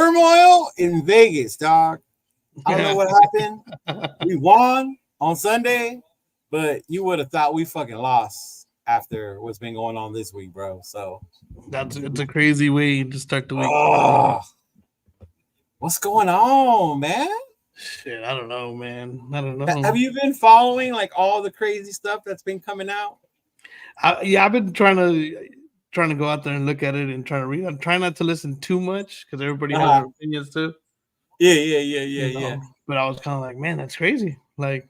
turmoil in Vegas, dog. I don't know what happened. We won on Sunday, but you would have thought we fucking lost after what's been going on this week, bro. So it's a crazy way to start the week. What's going on, man? Shit, I don't know, man. I don't know. Have you been following like all the crazy stuff that's been coming out? I've been trying to go out there and look at it and trying to read. I'm trying not to listen too much because everybody has their opinions too. Yeah. But I was kind of like, man, that's crazy. Like,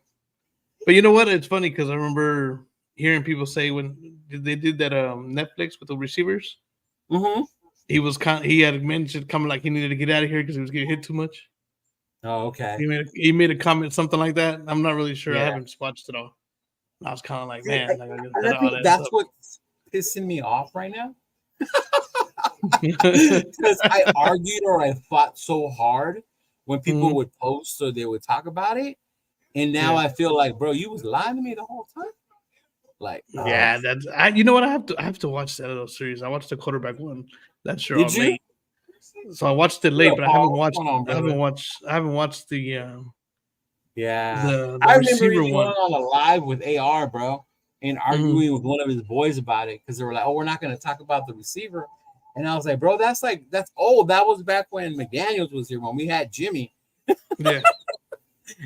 but you know what? It's funny because I remember hearing people say when they did that Netflix with the receivers. Mm-hmm. He had mentioned coming like he needed to get out of here because he was getting hit too much. Oh, okay. He made a comment, something like that. I'm not really sure. Yeah. I haven't watched it all. I was kind of like, man, I think that's what's pissing me off right now. Because I argued or I fought so hard when people would post or they would talk about it, and now I feel like, bro, you was lying to me the whole time. Like, yeah, that's you know what? I have to watch that other series. I watched the quarterback one. That's sure. Did you? Late. So I watched it late, but I haven't watched. I haven't watched the. The I remember you going on a live with AR, bro, and arguing with one of his boys about it because they were like, "Oh, we're not going to talk about the receiver," and I was like, "Bro, that's old. That was back when McDaniels was here when we had Jimmy." Yeah.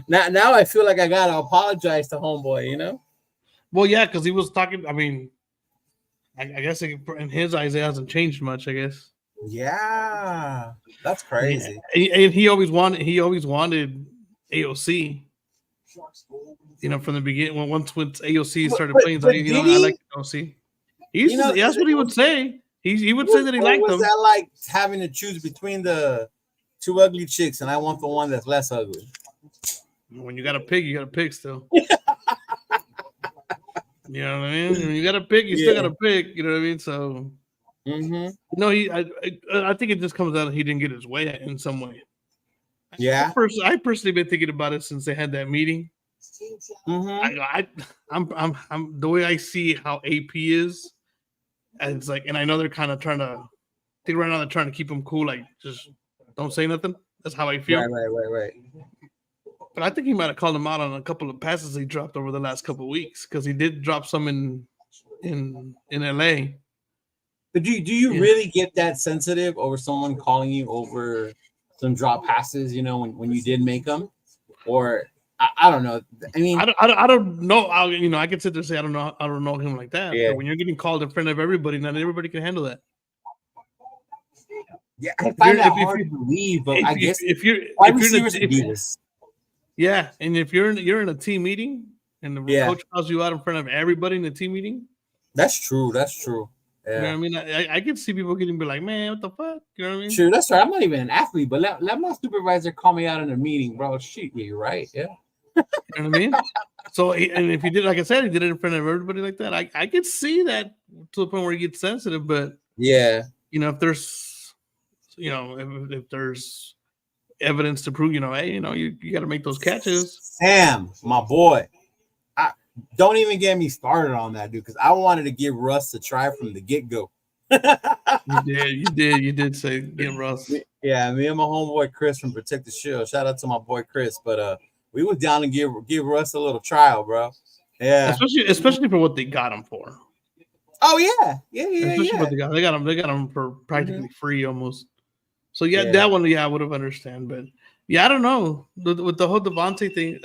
Now I feel like I gotta apologize to homeboy, you know. Well, yeah, because he was talking. I mean, I guess in his eyes, it hasn't changed much. I guess. Yeah, that's crazy. Yeah. And he always wanted AOC. You know, from the beginning, once AOC started playing, I like AOC. That's what he would say. He would say that he liked them. Was that like having to choose between the two ugly chicks, and I want the one that's less ugly? When you got a pig, you got a pig still. You know what I mean? When you got a pig, you still got a pig. You know what I mean? So, no, I think it just comes out that he didn't get his way in some way. Yeah. I personally been thinking about it since they had that meeting. I'm the way I see how AP is. And it's like, and I know they're kind of trying to. I think right now they're trying to keep him cool. Like, just don't say nothing. That's how I feel. Right. But I think he might have called him out on a couple of passes he dropped over the last couple of weeks because he did drop some in LA. But do you really get that sensitive over someone calling you over some drop passes? You know, when you did make them, or I don't know. I mean, I don't know. I can sit there and say I don't know him like that. Yeah. But when you're getting called in front of everybody, not everybody can handle that. Yeah, I find that hard to believe, but I guess if you're yeah, and if you're in a team meeting and the coach calls you out in front of everybody in the team meeting, that's true. Yeah. You know what I mean? I can see people getting be like, man, what the fuck? You know what I mean? Sure, that's right. I'm not even an athlete, but let my supervisor call me out in a meeting, bro. Shit, you're right. Yeah. You know what I mean? So, and if he did, like I said, he did it in front of everybody like that. I could see that to the point where he gets sensitive, but yeah, if there's, if there's evidence to prove, hey, you got to make those catches. Sam, my boy, don't even get me started on that, dude, because I wanted to give Russ a try from the get-go. You did say give Russ. Yeah, me and my homeboy Chris from Protect the Shield. Shout out to my boy Chris, but we was down to give Russ a little trial, bro. Yeah, especially for what they got him for. Oh yeah. Especially what they got him for practically free almost. So that one, I would have understand, but I don't know with the whole Devante thing.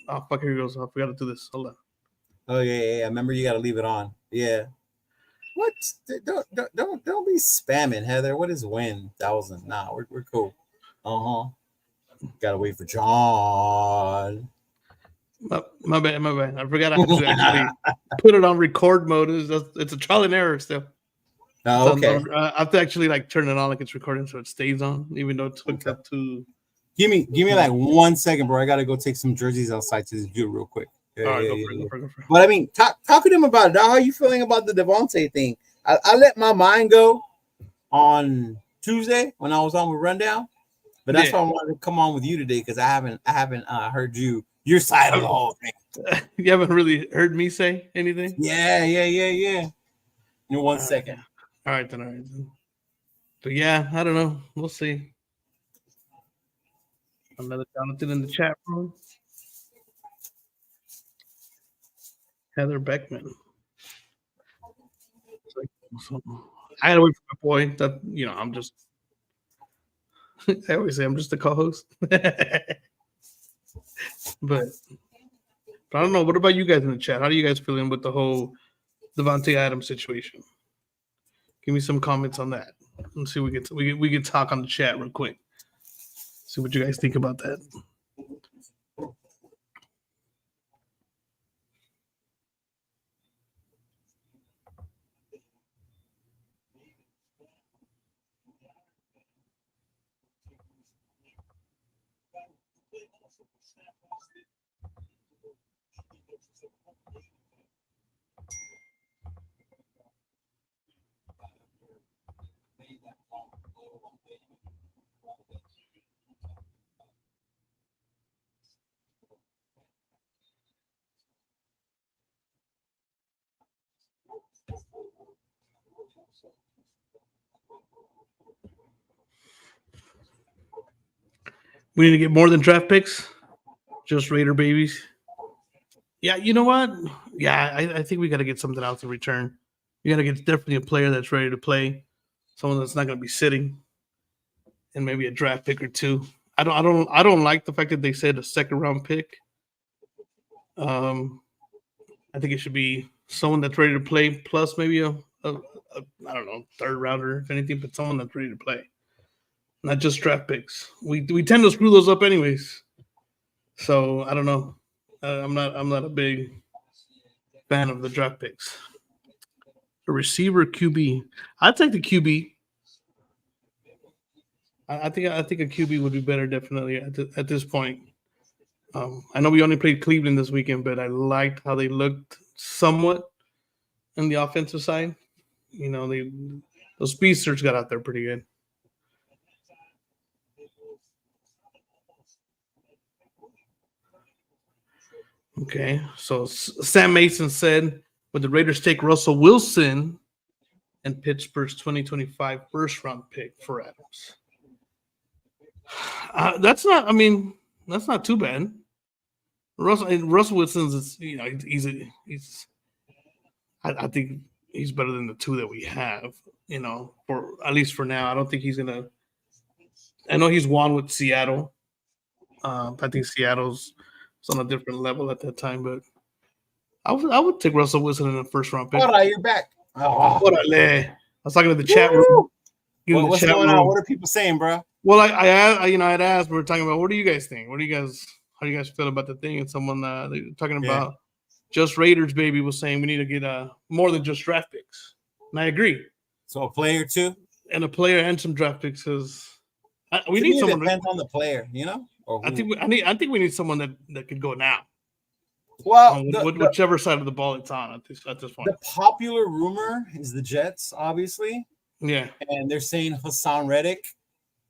Fuck, here he goes. I forgot to do this. Hold on. Oh yeah. Remember, you got to leave it on. Yeah. What? Don't be spamming, Heather. What is win 1,000? Nah, we're cool. Gotta wait for John. My bad. I forgot I have to actually put it on record mode. It's a trial and error still. Oh, okay. So I have to actually turn it on like it's recording so it stays on, even though it's hooked up to. Give me like 1 second, bro. I gotta go take some jerseys outside to this dude real quick. All right, go for it. But I mean, talk to them about it. How are you feeling about the Devante thing? I let my mind go on Tuesday when I was on with Rundown, but that's why I wanted to come on with you today because I haven't heard your side of the whole thing. You haven't really heard me say anything? Yeah. In 1 second. All right then. But yeah, I don't know. We'll see. Another Jonathan in the chat room. Heather Beckman. So, I gotta wait for my boy. That I'm just. I always say I'm just a co-host. But I don't know. What about you guys in the chat? How are you guys feeling with the whole Devante Adams situation? Give me some comments on that. Let's see. We can talk on the chat real quick. See what you guys think about that. We need to get more than draft picks. Just Raider babies. Yeah, you know what? Yeah, I think we got to get something else in return. You got to get definitely a player that's ready to play, someone that's not going to be sitting, and maybe a draft pick or two. I don't like the fact that they said a second round pick. I think it should be someone that's ready to play, plus maybe a I don't know, third rounder if anything, but someone that's ready to play, not just draft picks. We tend to screw those up anyways. So I don't know. I'm not a big fan of the draft picks. A receiver QB. I'd take the QB. I think a QB would be better definitely at this point. I know we only played Cleveland this weekend, but I liked how they looked somewhat on the offensive side. Those speedsters got out there pretty good. Okay, so Sam Mason said, would the Raiders take Russell Wilson and Pittsburgh's 2025 first-round pick for Adams? That's not too bad. Russell Wilson's, he's I think he's better than the two that we have, for at least for now. I don't think he's gonna. I know he's won with Seattle. I think Seattle's on a different level at that time, but I would take Russell Wilson in the first round pick. Hold on, you're back. Oh. I was talking to the chat room. What's going on? What are people saying, bro? Well, I had asked. We were talking about, what do you guys think? How do you guys feel about the thing? And someone they were talking about just Raiders baby was saying we need to get more than just draft picks, and I agree. So a player too, and a player and some draft picks, because we need someone. Depends on the player, I think we need someone that could go now. Well, whichever side of the ball it's on at this point. The popular rumor is the Jets, obviously. Yeah, and they're saying Hassan Reddick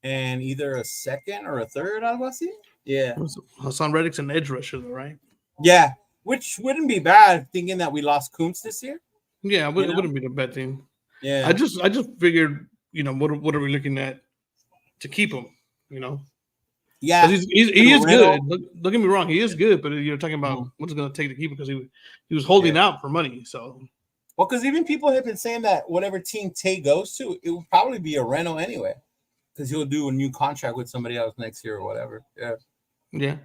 and either a second or a third, algo así. Yeah, Hassan Reddick's an edge rusher, though, right? Yeah, which wouldn't be bad, thinking that we lost Kuntz this year. Yeah, it wouldn't be a bad thing. Yeah, I just figured, what are we looking at to keep him? Yeah, he is good. Don't get me wrong, he is good, but you're talking about what's it going to take to keep him, because he was holding out for money. So, well, because even people have been saying that whatever team Tay goes to, it will probably be a rental anyway, because he'll do a new contract with somebody else next year or whatever. Yeah.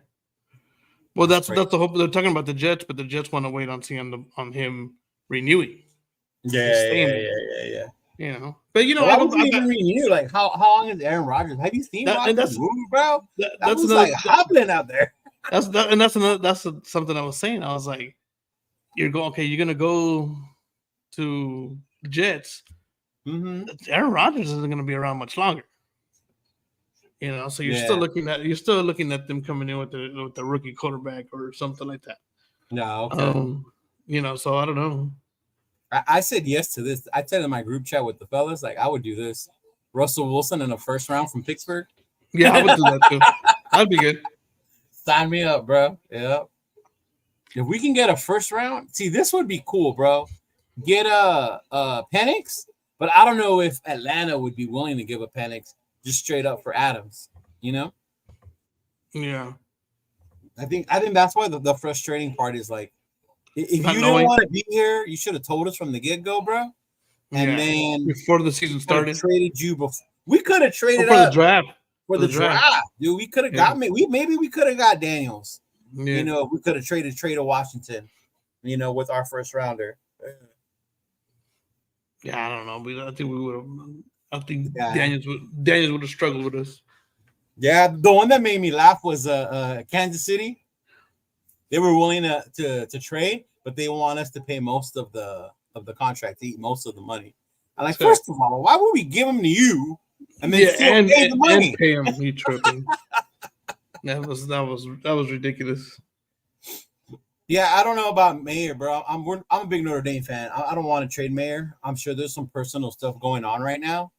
Well, that's the hope. They're talking about the Jets, but the Jets want to wait on him renewing. Yeah. But I don't even renew. Like how long is Aaron Rodgers? Have you seen Rodgers move, bro? That's like hobbling out there. That's something I was saying. I was like, you're gonna go to the Jets. Mm-hmm. Aaron Rodgers isn't gonna be around much longer. So you're still looking at them coming in with the rookie quarterback or something like that. No, okay. So I don't know. I said yes to this. I said in my group chat with the fellas, like I would do this. Russell Wilson in the first round from Pittsburgh. Yeah, I would do that too. That'd be good. Sign me up, bro. Yeah. If we can get a first round, see, this would be cool, bro. Get a Penix, but I don't know if Atlanta would be willing to give a Penix just straight up for Adams. Yeah. I think that's why the frustrating part is like, if Not you knowing. didn't want to be here, you should have told us from the get go, bro. And then before the season started, traded you before. We could have traded for the up draft. for the draft, dude. We could have got me. Maybe we could have got Daniels. Yeah. You know, we could have traded Washington. You know, with our first rounder. Yeah, I don't know. I think we would have. I think Daniels would have struggled with us. Yeah, the one that made me laugh was Kansas City. They were willing to trade, but they want us to pay most of the contract, to eat most of the money. I'm like, first of all, why would we give them to you and then still pay the money? And pay him? He tripping. that was ridiculous. Yeah, I don't know about Mayer, bro. I'm a big Notre Dame fan. I don't want to trade Mayer. I'm sure there's some personal stuff going on right now.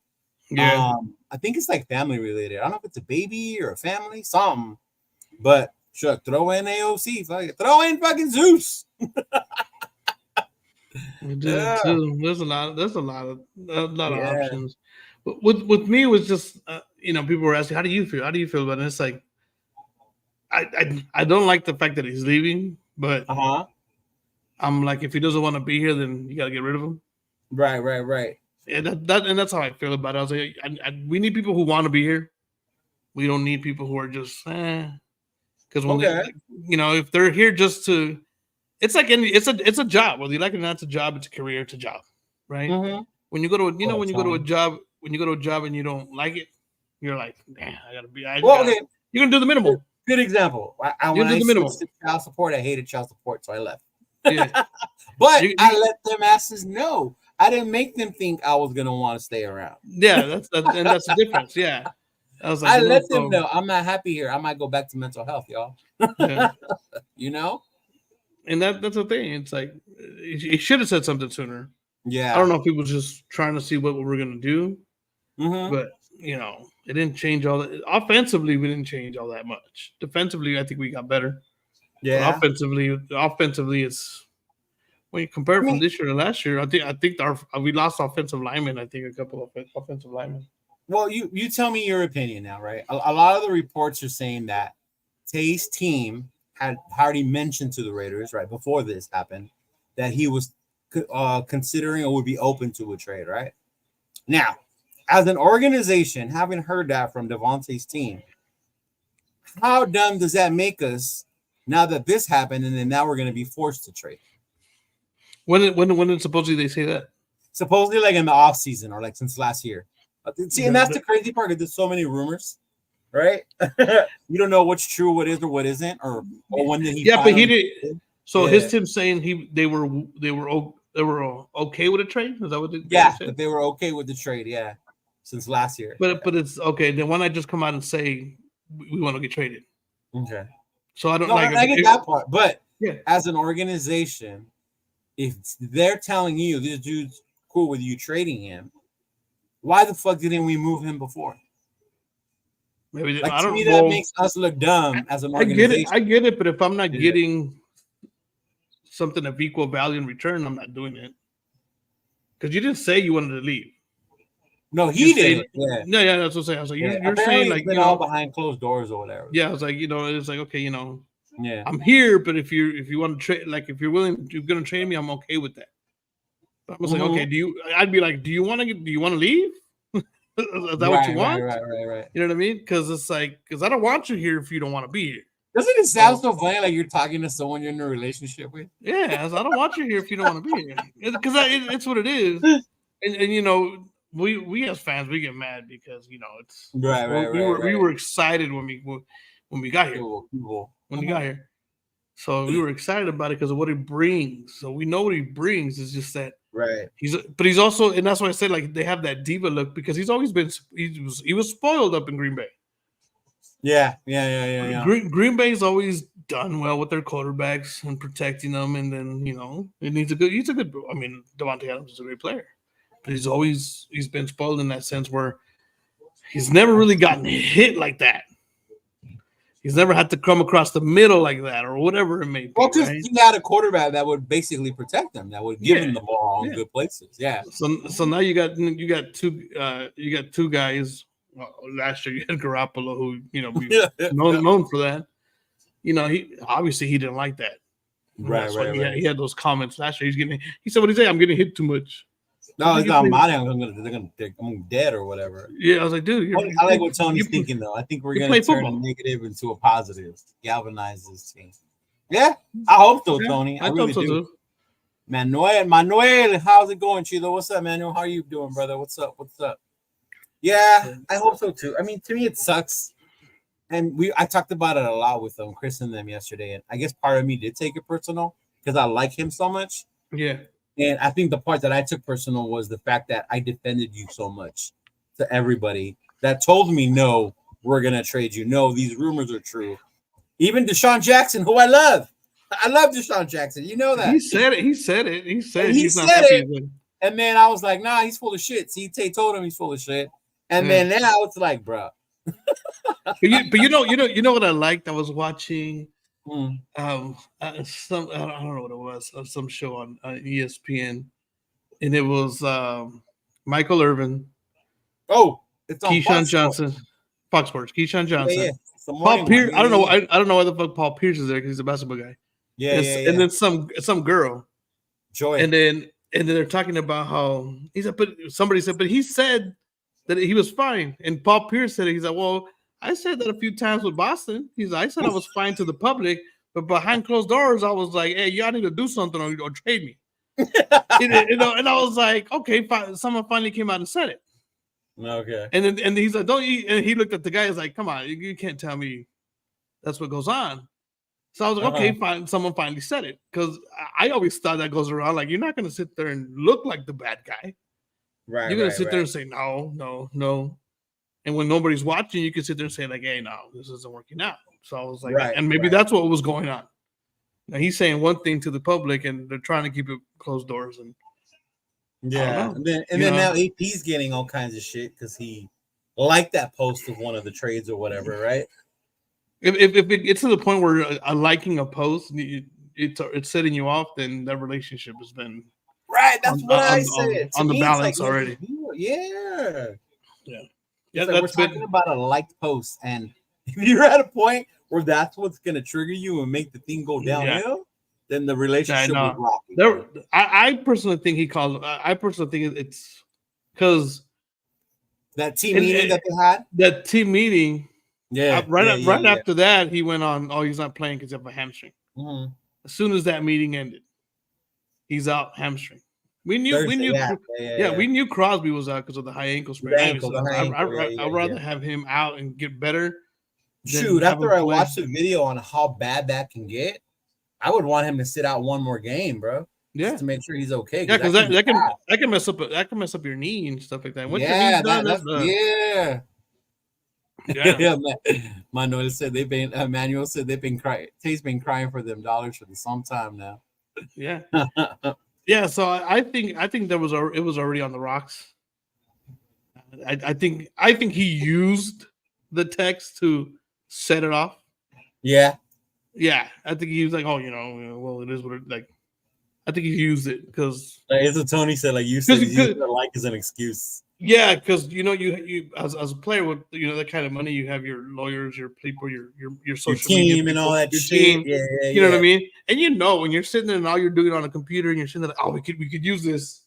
Yeah, I think it's like family related. I don't know if it's a baby or a family, something. But sure, throw in AOC, throw in fucking Zeus. There's a lot of options. But with me, it was just people were asking, how do you feel? How do you feel about it? And it's like, I don't like the fact that he's leaving, but I'm like, if he doesn't want to be here, then you got to get rid of him. Right. And that's how I feel about it. I was like, we need people who want to be here. We don't need people who are just because when they, if they're here just to, it's like it's a job. Whether you like it or not, it's a job. It's a career. It's a job, right? Mm-hmm. When you go to when you go to a job and you don't like it, you're like, man, I gotta be. You're gonna do the minimum. Good example. When I switched to child support, I hated child support, so I left. Yeah. But I let them asses know. I didn't make them think I was gonna want to stay around. Yeah, that's the difference. Yeah. I was like, I let them know I'm not happy here. I might go back to mental health, y'all. Yeah. And that's the thing. It's like he should have said something sooner. Yeah. I don't know if he was just trying to see what we're gonna do. But it didn't change all that. Offensively, we didn't change all that much. Defensively, I think we got better. Yeah. But offensively, it's when you compare from this year to last year. I think we lost offensive linemen. I think a couple of offensive linemen. Well, you tell me your opinion now, right? A lot of the reports are saying that Tay's team had already mentioned to the Raiders right before this happened that he was considering or would be open to a trade, right? Now, as an organization, having heard that from Devante's team, how dumb does that make us now that this happened and then now we're going to be forced to trade? When did supposedly they say that? Supposedly like in the off season or like since last year. See, and that's the crazy part because there's so many rumors, right? You don't know what's true, what is or what isn't, or when did he? Yeah, but he did. So his team saying they were okay with a trade. Is that what they said? But they were okay with the trade. Yeah, since last year. But it's okay. Then why not just come out and say we want to get traded? Okay. So I don't I get that part, but as an organization, if they're telling you this dude's cool with you trading him, why the fuck didn't we move him before? Maybe I don't know. That makes us look dumb as an organization. I get it, but if I'm not getting something of equal value in return, I'm not doing it. Because you didn't say you wanted to leave. No, he did. Yeah, that's what I'm saying. I was like, you're saying like all behind closed doors or whatever. Yeah, I was like, it's like okay, I'm here, but if you want to trade, like if you're gonna trade me, I'm okay with that. I was like, okay, I'd be like, do you want to leave? Is that what you want? Right. You know what I mean? Because it's like, because I don't want you here if you don't want to be here. Doesn't it sound so funny like you're talking to someone you're in a relationship with? Yeah, I don't want you here if you don't want to be here. Because it's what it is. And we as fans, we get mad because it's right. We were excited when we got here. When we got here. So we were excited about it because of what it brings. So we know what he brings. It's just that he's also, and that's why I said like they have that diva look because he's always been he was spoiled up in Green Bay. Yeah. Green Bay's always done well with their quarterbacks and protecting them, and then he's a good. I mean, Devante Adams is a great player, but he's been spoiled in that sense where he's never really gotten hit like that. He's never had to come across the middle like that or whatever it may be. Well, because he had a quarterback that would basically protect him, that would give him the ball in good places. Yeah. So now you got two guys. last year you had Garoppolo, who known for that. He didn't like that. Right. He had those comments last year. He said, "What did he say? I'm getting hit too much." No, it's not money. I'm dead or whatever. Yeah, I was like, dude, I like what Tony's thinking though. I think we're gonna turn a negative into a positive, galvanize this team. Yeah, I hope so, Tony. I really do. Too. Manuel, how's it going, Chilo? What's up, Manuel? How are you doing, brother? What's up? Yeah, I hope so too. I mean, to me, it sucks. And I talked about it a lot with Chris and them yesterday, and I guess part of me did take it personal because I like him so much. Yeah. And I think the part that I took personal was the fact that I defended you so much to everybody that told me, no, we're going to trade you. No, these rumors are true. Even Deshaun Jackson, who I love. I love Deshaun Jackson. You know that. He said it. He said it. And then I was like, nah, he's full of shit. See, Tay told him he's full of shit. And then now it's like, bro. but you know what I liked? I was watching some I don't know what it was, some show on ESPN, and it was Michael Irvin. Oh, it's on Keyshawn Johnson, Fox Sports. Keyshawn Johnson. Yeah. Paul Pierce. I don't know. I don't know why the fuck Paul Pierce is there because he's a basketball guy. Yeah. And then some girl. Joy. And then they're talking about how somebody said, but he said that he was fine. And Paul Pierce said, he's like, well, I said that a few times with Boston. I said I was fine to the public, but behind closed doors, I was like, hey, y'all need to do something or trade me. And I was like, okay, fine. Someone finally came out and said it. Okay. And he's like, don't you? And he looked at the guy. He's like, come on, you can't tell me that's what goes on. So I was like, okay, fine. Someone finally said it because I always thought that goes around. Like, you're not going to sit there and look like the bad guy. Right. You're going to sit there and say, no. And when nobody's watching, you can sit there and say, like, hey, no, this isn't working out. So I was like, and maybe that's what was going on. Now he's saying one thing to the public and they're trying to keep it closed doors. And yeah. And then now AP's getting all kinds of shit because he liked that post of one of the trades or whatever, right? If it gets to the point where liking a post, it's setting you off, then that relationship has been right. That's what I said on the balance already. Yeah. Yeah, we're talking about a liked post, and if you're at a point where that's what's going to trigger you and make the thing go downhill, then the relationship will rock. I personally think it's because that team meeting that they had. That team meeting. Yeah. Right after that, he went on. Oh, he's not playing because of a hamstring. Mm-hmm. As soon as that meeting ended, he's out hamstring. We knew Crosby was out because of the high ankle sprain. I'd rather have him out and get better. Shoot, after I watched the video on how bad that can get, I would want him to sit out one more game, bro. Yeah, just to make sure he's okay. Yeah, because that can mess up your knee and stuff like that. Once yeah. Manuel said Manuel said they've been crying. Tay's been crying for them dollars for some time now. Yeah. Yeah, so I think it was already on the rocks. I think he used the text to set it off. Yeah. I think he was like, oh, well, it is what it like. I think he used it because it's what Tony said. Like you said, like as an excuse. Yeah, because you as a player with that kind of money, you have your lawyers, your people, your social team media people, and all that shit. Yeah, you know what I mean. And when you're sitting there and all you're doing on a computer, and you're sitting there, we could use this.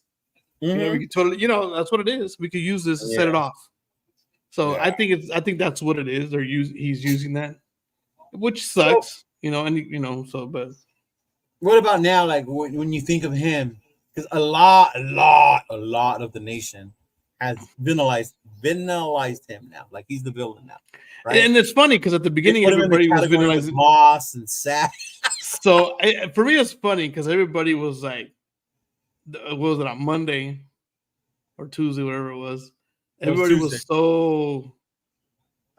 Mm-hmm. We could totally, that's what it is. We could use this to set it off. So I think that's what it is. He's using that, which sucks, but. What about now? Like when you think of him, because a lot of the nation has villainized him now. Like he's the villain now, right? And it's funny because at the beginning everybody was villainizing Moss and Sack. So for me, it's funny because everybody was like, what was it on Monday or Tuesday, whatever it was? Everybody was so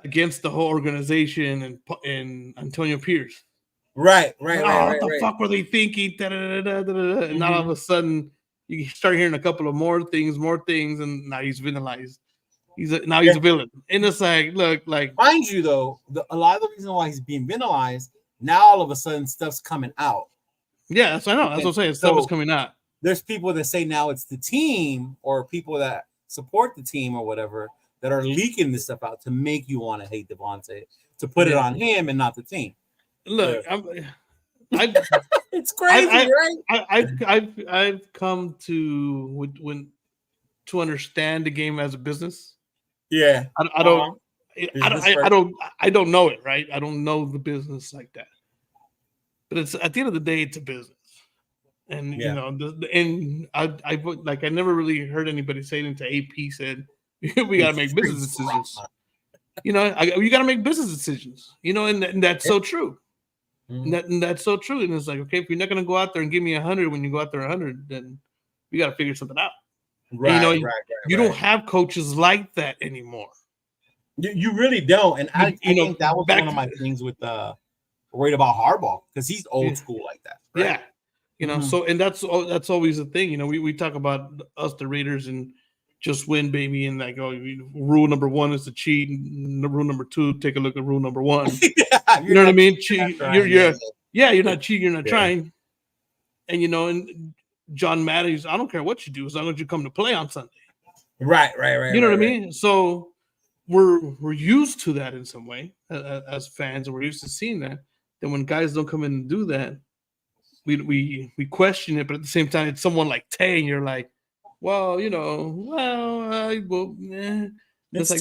against the whole organization and Antonio Pierce. Right. What the fuck were they thinking? And now all of a sudden you start hearing a couple of more things, and now he's villainized. He's a villain. And it's like, look, like mind you though, a lot of the reason why he's being villainized, now all of a sudden stuff's coming out. Yeah, that's what I know. That's what I'm saying. Stuff is coming out. There's people that say now it's the team or people that support the team or whatever that are leaking this stuff out to make you want to hate Devante, to put it on him and not the team. Look, it's crazy, right? I've come to to understand the game as a business. Yeah, I don't know it, right? I don't know the business like that. But it's at the end of the day, it's a business, and you know, and I never really heard anybody say it until AP said we got to make business decisions. You know, you got to make business decisions. You know, and that's so true. And that's so true. And it's like, okay, if you're not going to go out there and give me 100 when you go out there 100, then we got to figure something out. Right, and, you don't have coaches like that anymore. You really don't. And I think that was one of my things with worried about Harbaugh, because he's old school like that. Right? Yeah. You know, so and that's always the thing. You know, we talk about us, the Raiders, and just win, baby, and like, rule number 1 is to cheat. And rule number 2, take a look at rule number 1. You know what I mean? You're not cheating, you're not trying. And you know, and John Matthews, I don't care what you do as long as you come to play on Sunday. Right. You know what I mean? So we're used to that in some way as fans, and we're used to seeing that. Then when guys don't come in and do that, we question it. But at the same time, it's someone like Tay, and you're like, well, you know, it's like,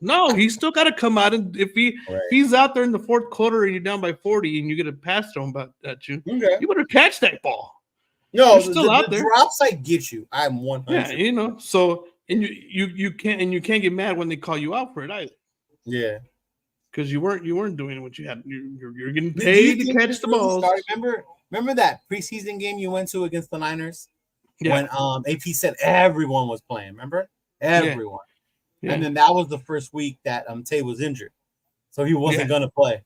no, he's still got to come out, and if he's out there in the fourth quarter and you're down by 40 and you get a pass thrown at you, you better catch that ball. No, still out there. Drops I get you. I'm 100. Yeah, you know. So and you can't get mad when they call you out for it either. Yeah, because you weren't doing what you had. You're getting paid to catch the balls. Remember that preseason game you went to against the Niners? Yeah. When AP said everyone was playing. Remember? Everyone. Yeah. And then that was the first week that Tay was injured, so he wasn't gonna play.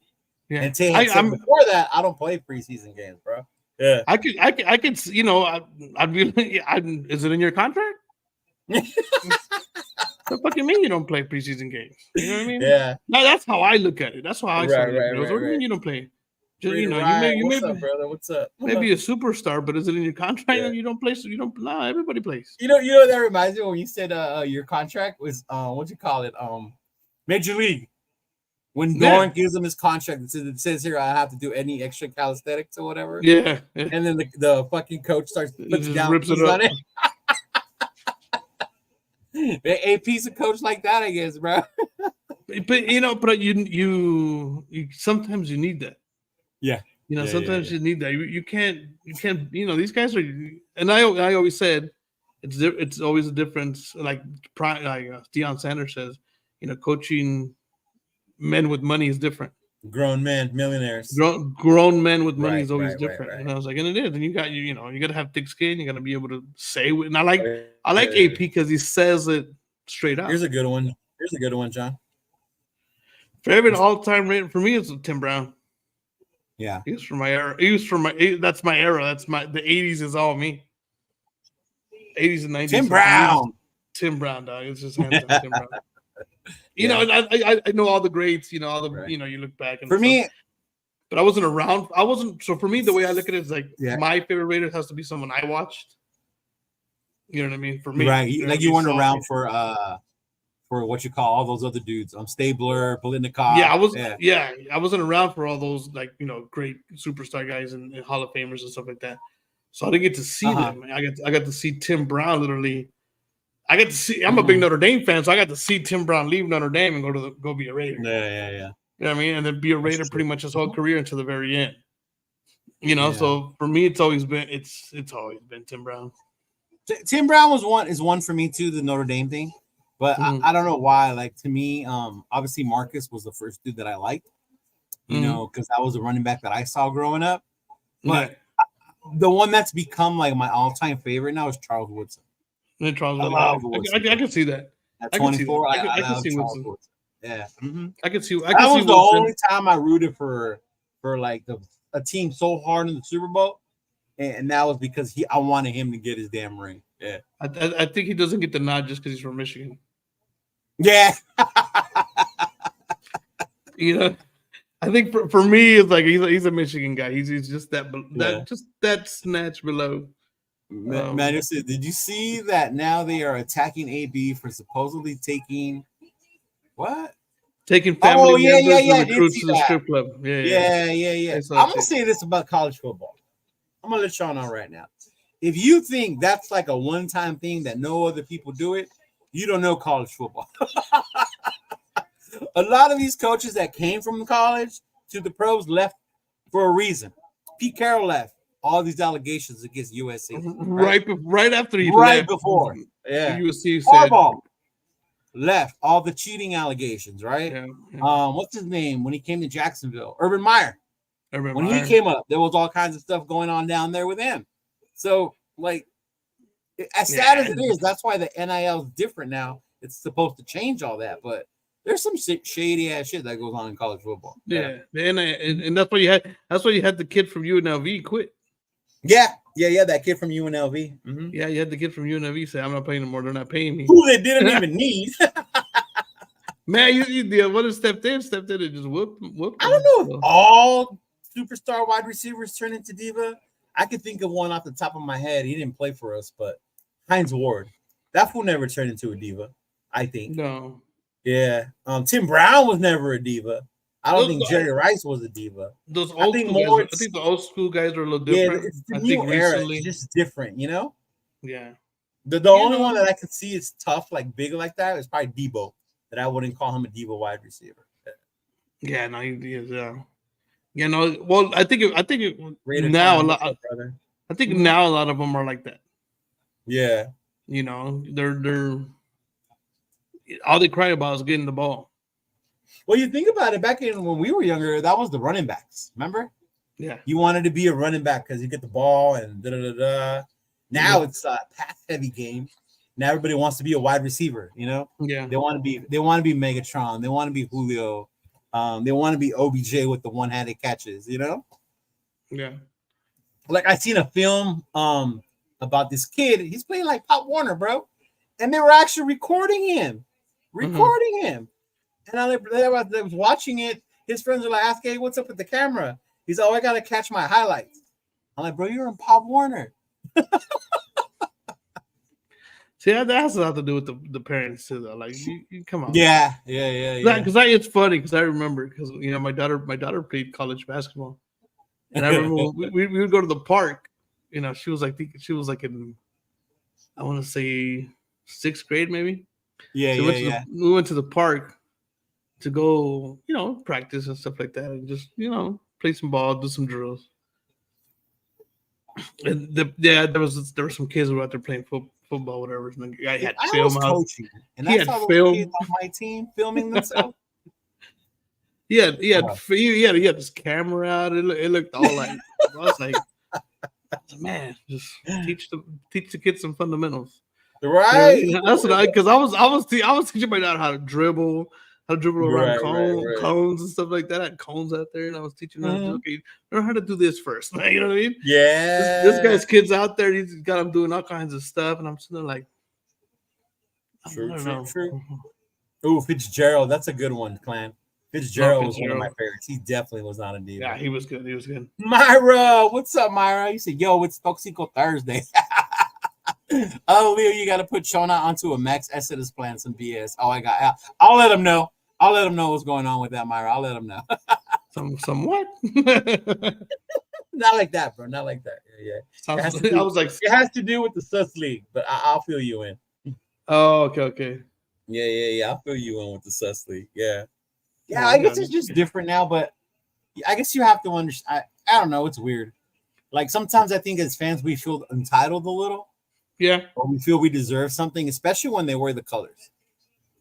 Yeah. And Tay had said before that, I don't play preseason games, bro. Yeah, I could, you know, I'd be. Is it in your contract? What the fucking mean you don't play preseason games? You know what I mean? Yeah. No, that's how I look at it. That's how I saw it. What do you mean you don't play? Just, you know, What's up, brother? What's up? Maybe a superstar, but is it in your contract and you don't play? So you don't. Nah, everybody plays. You know that reminds me when you said your contract was what you call it? Major League. When Doran gives him his contract, it says here I have to do any extra calisthenics or whatever. Yeah. And then the fucking coach puts down rips it up. A piece of coach like that, I guess, bro. But you know, you sometimes you need that. Yeah. You know, sometimes you need that. You can't. You know, these guys are. And I always said, it's always a difference. Like Deion Sanders says, you know, coaching men with money is different. Grown men, millionaires. Grown men with money is always different. Right. And I was like, and it is. And you got you got to have thick skin. You got to be able to say it. And I like AP because he says it straight out. Here's a good one. John. Favorite all-time rating for me is Tim Brown. Yeah, he was from my era. That's my era. That's the 80s is all me. 80s and 90s. Tim Brown, dog. It's just hands down Tim Brown. You know, and I know all the greats. You know, all the you know, you look back and for me, but I wasn't around. So for me, the way I look at it is like my favorite Raider has to be someone I watched. You know what I mean? For me, right? Like you weren't around for what you call all those other dudes. Stabler, Politnikov. Yeah, I wasn't around for all those like, you know, great superstar guys and Hall of Famers and stuff like that. So I didn't get to see them. I got to see Tim Brown literally. I got to see. I'm a big Notre Dame fan, so I got to see Tim Brown leave Notre Dame and go be a Raider. Yeah. You know what I mean? And then be a Raider pretty much his whole career until the very end. You know, so for me, it's always been Tim Brown. Tim Brown is one for me too. The Notre Dame thing. But I don't know why. Like, to me, obviously Marcus was the first dude that I liked, you know, because that was a running back that I saw growing up. But the one that's become like my all-time favorite now is Charles Woodson. And Charles Woodson. I can see that. At 24, I can see Woodson. Yeah, I can see. That was the only time I rooted for like a team so hard in the Super Bowl, and that was because I wanted him to get his damn ring. Yeah, I think he doesn't get the nod just because he's from Michigan. Yeah. You know, I think for me, it's like he's a Michigan guy. He's just that snatch below. Man, did you see that now they are attacking AB for supposedly taking what? Taking family members and I did recruits see to the that. strip club. Yeah. I'm gonna say this about college football. I'm gonna let y'all know right now. If you think that's like a one-time thing that no other people do it, you don't know college football. A lot of these coaches that came from college to the pros left for a reason. Pete Carroll left. All these allegations against USC. Right after he right left. before. Yeah. USC said Harbaugh left. All the cheating allegations, right? Yeah. What's his name when he came to Jacksonville? Urban Meyer. When he came up, there was all kinds of stuff going on down there with him. So, like, as sad as it is, that's why the NIL is different now. It's supposed to change all that, but there's some shady ass shit that goes on in college football. Yeah. And that's why you had the kid from UNLV quit. Yeah. That kid from UNLV. Mm-hmm. Yeah, you had the kid from UNLV say, "I'm not paying them more. They're not paying me." Who they didn't even need. Man, you what if stepped in and just whooped. I don't know if all superstar wide receivers turn into diva. I could think of one off the top of my head. He didn't play for us, but Hines Ward. That fool never turned into a diva, I think. No. Yeah. Tim Brown was never a diva. I don't think Jerry Rice was a diva. Those old school guys, I think the old school guys are a little different. Yeah, it's the new era. It's just different, you know? Yeah. The only one that I could see is tough, like big like that, is probably Debo. That I wouldn't call him a diva wide receiver. Yeah, no, he is. Yeah, no. Well, I think now a lot. I think now a lot of them are like that. Yeah. You know, they're all they cry about is getting the ball. Well, you think about it, back in when we were younger, that was the running backs. Remember? Yeah. You wanted to be a running back because you get the ball and da-da-da-da. Now it's a pass-heavy game. Now everybody wants to be a wide receiver, you know? Yeah. They want to be Megatron. They want to be Julio. They want to be OBJ with the one-handed catches, you know? Yeah. Like I seen a film about this kid. He's playing like Pop Warner, bro. And they were actually recording him. And I was watching it. His friends were like, ask, hey, what's up with the camera? He's like, oh, I got to catch my highlights. I'm like, bro, you're in Pop Warner. See, that has a lot to do with the parents too, though. Like, you come on. Yeah. Because it's funny because I remember because my daughter played college basketball, and I remember we would go to the park. You know, she was like in, I want to say 6th grade maybe. Yeah, We went to the park to go, practice and stuff like that, and just play some ball, do some drills. And there were some kids who were out there playing football, whatever. And the guy had film out. Coaching, and I saw those kids on my team filming themselves. He had this camera out. It looked all like I was like, man, just teach the kids some fundamentals. Right. That's what because I was teaching my daughter how to dribble around cones and stuff like that. I had cones out there, and I was teaching her, okay, learn how to do this first. You know what I mean? Yeah. This guy's kids out there, he's got them doing all kinds of stuff, and I'm sitting there like, true. Ooh, Fitzgerald, that's a good one, Clan. Fitzgerald was one of my favorites. He definitely was not a diva. Yeah, he was good. Myra, what's up, Myra? You said, yo, it's Toxico Thursday. Oh, Leo, you got to put Shona onto a Max Exodus plan, some BS. Oh, I'll let him know. I'll let him know what's going on with that, Myra. I'll let him know. Some what? Not like that, bro. Not like that. Yeah. It has to do with the Sus League, but I'll fill you in. Oh, okay. Yeah. I'll fill you in with the Sus League. Yeah. Yeah, I guess it's just different now, but I guess you have to understand. I don't know. It's weird. Like sometimes I think as fans, we feel entitled a little. Yeah. Or we feel we deserve something, especially when they wear the colors.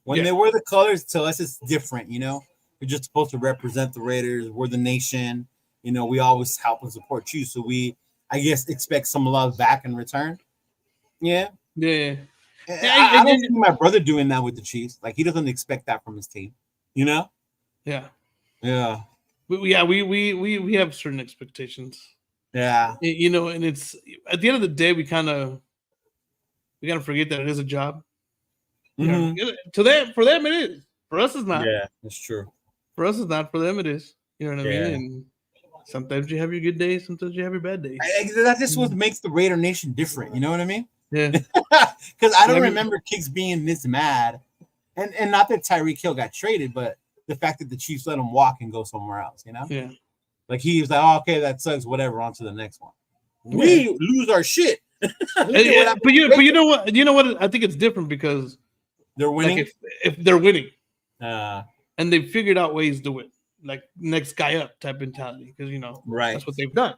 When they wear the colors, to us, it's different, We're just supposed to represent the Raiders. We're the nation. We always help and support you. So we, I guess, expect some love back in return. Yeah. Yeah. I don't see my brother doing that with the Chiefs. Like, he doesn't expect that from his team, Yeah. Yeah. We have certain expectations. Yeah. And it's at the end of the day, we kind of forget that it is a job. For them it is. For us, it's not. Yeah, that's true. For us, it's not. For them, it is. You know what I mean? Sometimes you have your good days, sometimes you have your bad days. That's just what makes the Raider Nation different. You know what I mean? Yeah. Because I don't remember Kicks being this mad, and not that Tyreek Hill got traded, but the fact that the Chiefs let him walk and go somewhere else. You know? Yeah. Like he was like, oh, okay, that sucks. Whatever. On to the next one. We lose our shit. But you know what? You know what? I think it's different because they're winning. Like if they're winning, and they figured out ways to win, like next guy up type mentality, because that's what they've done.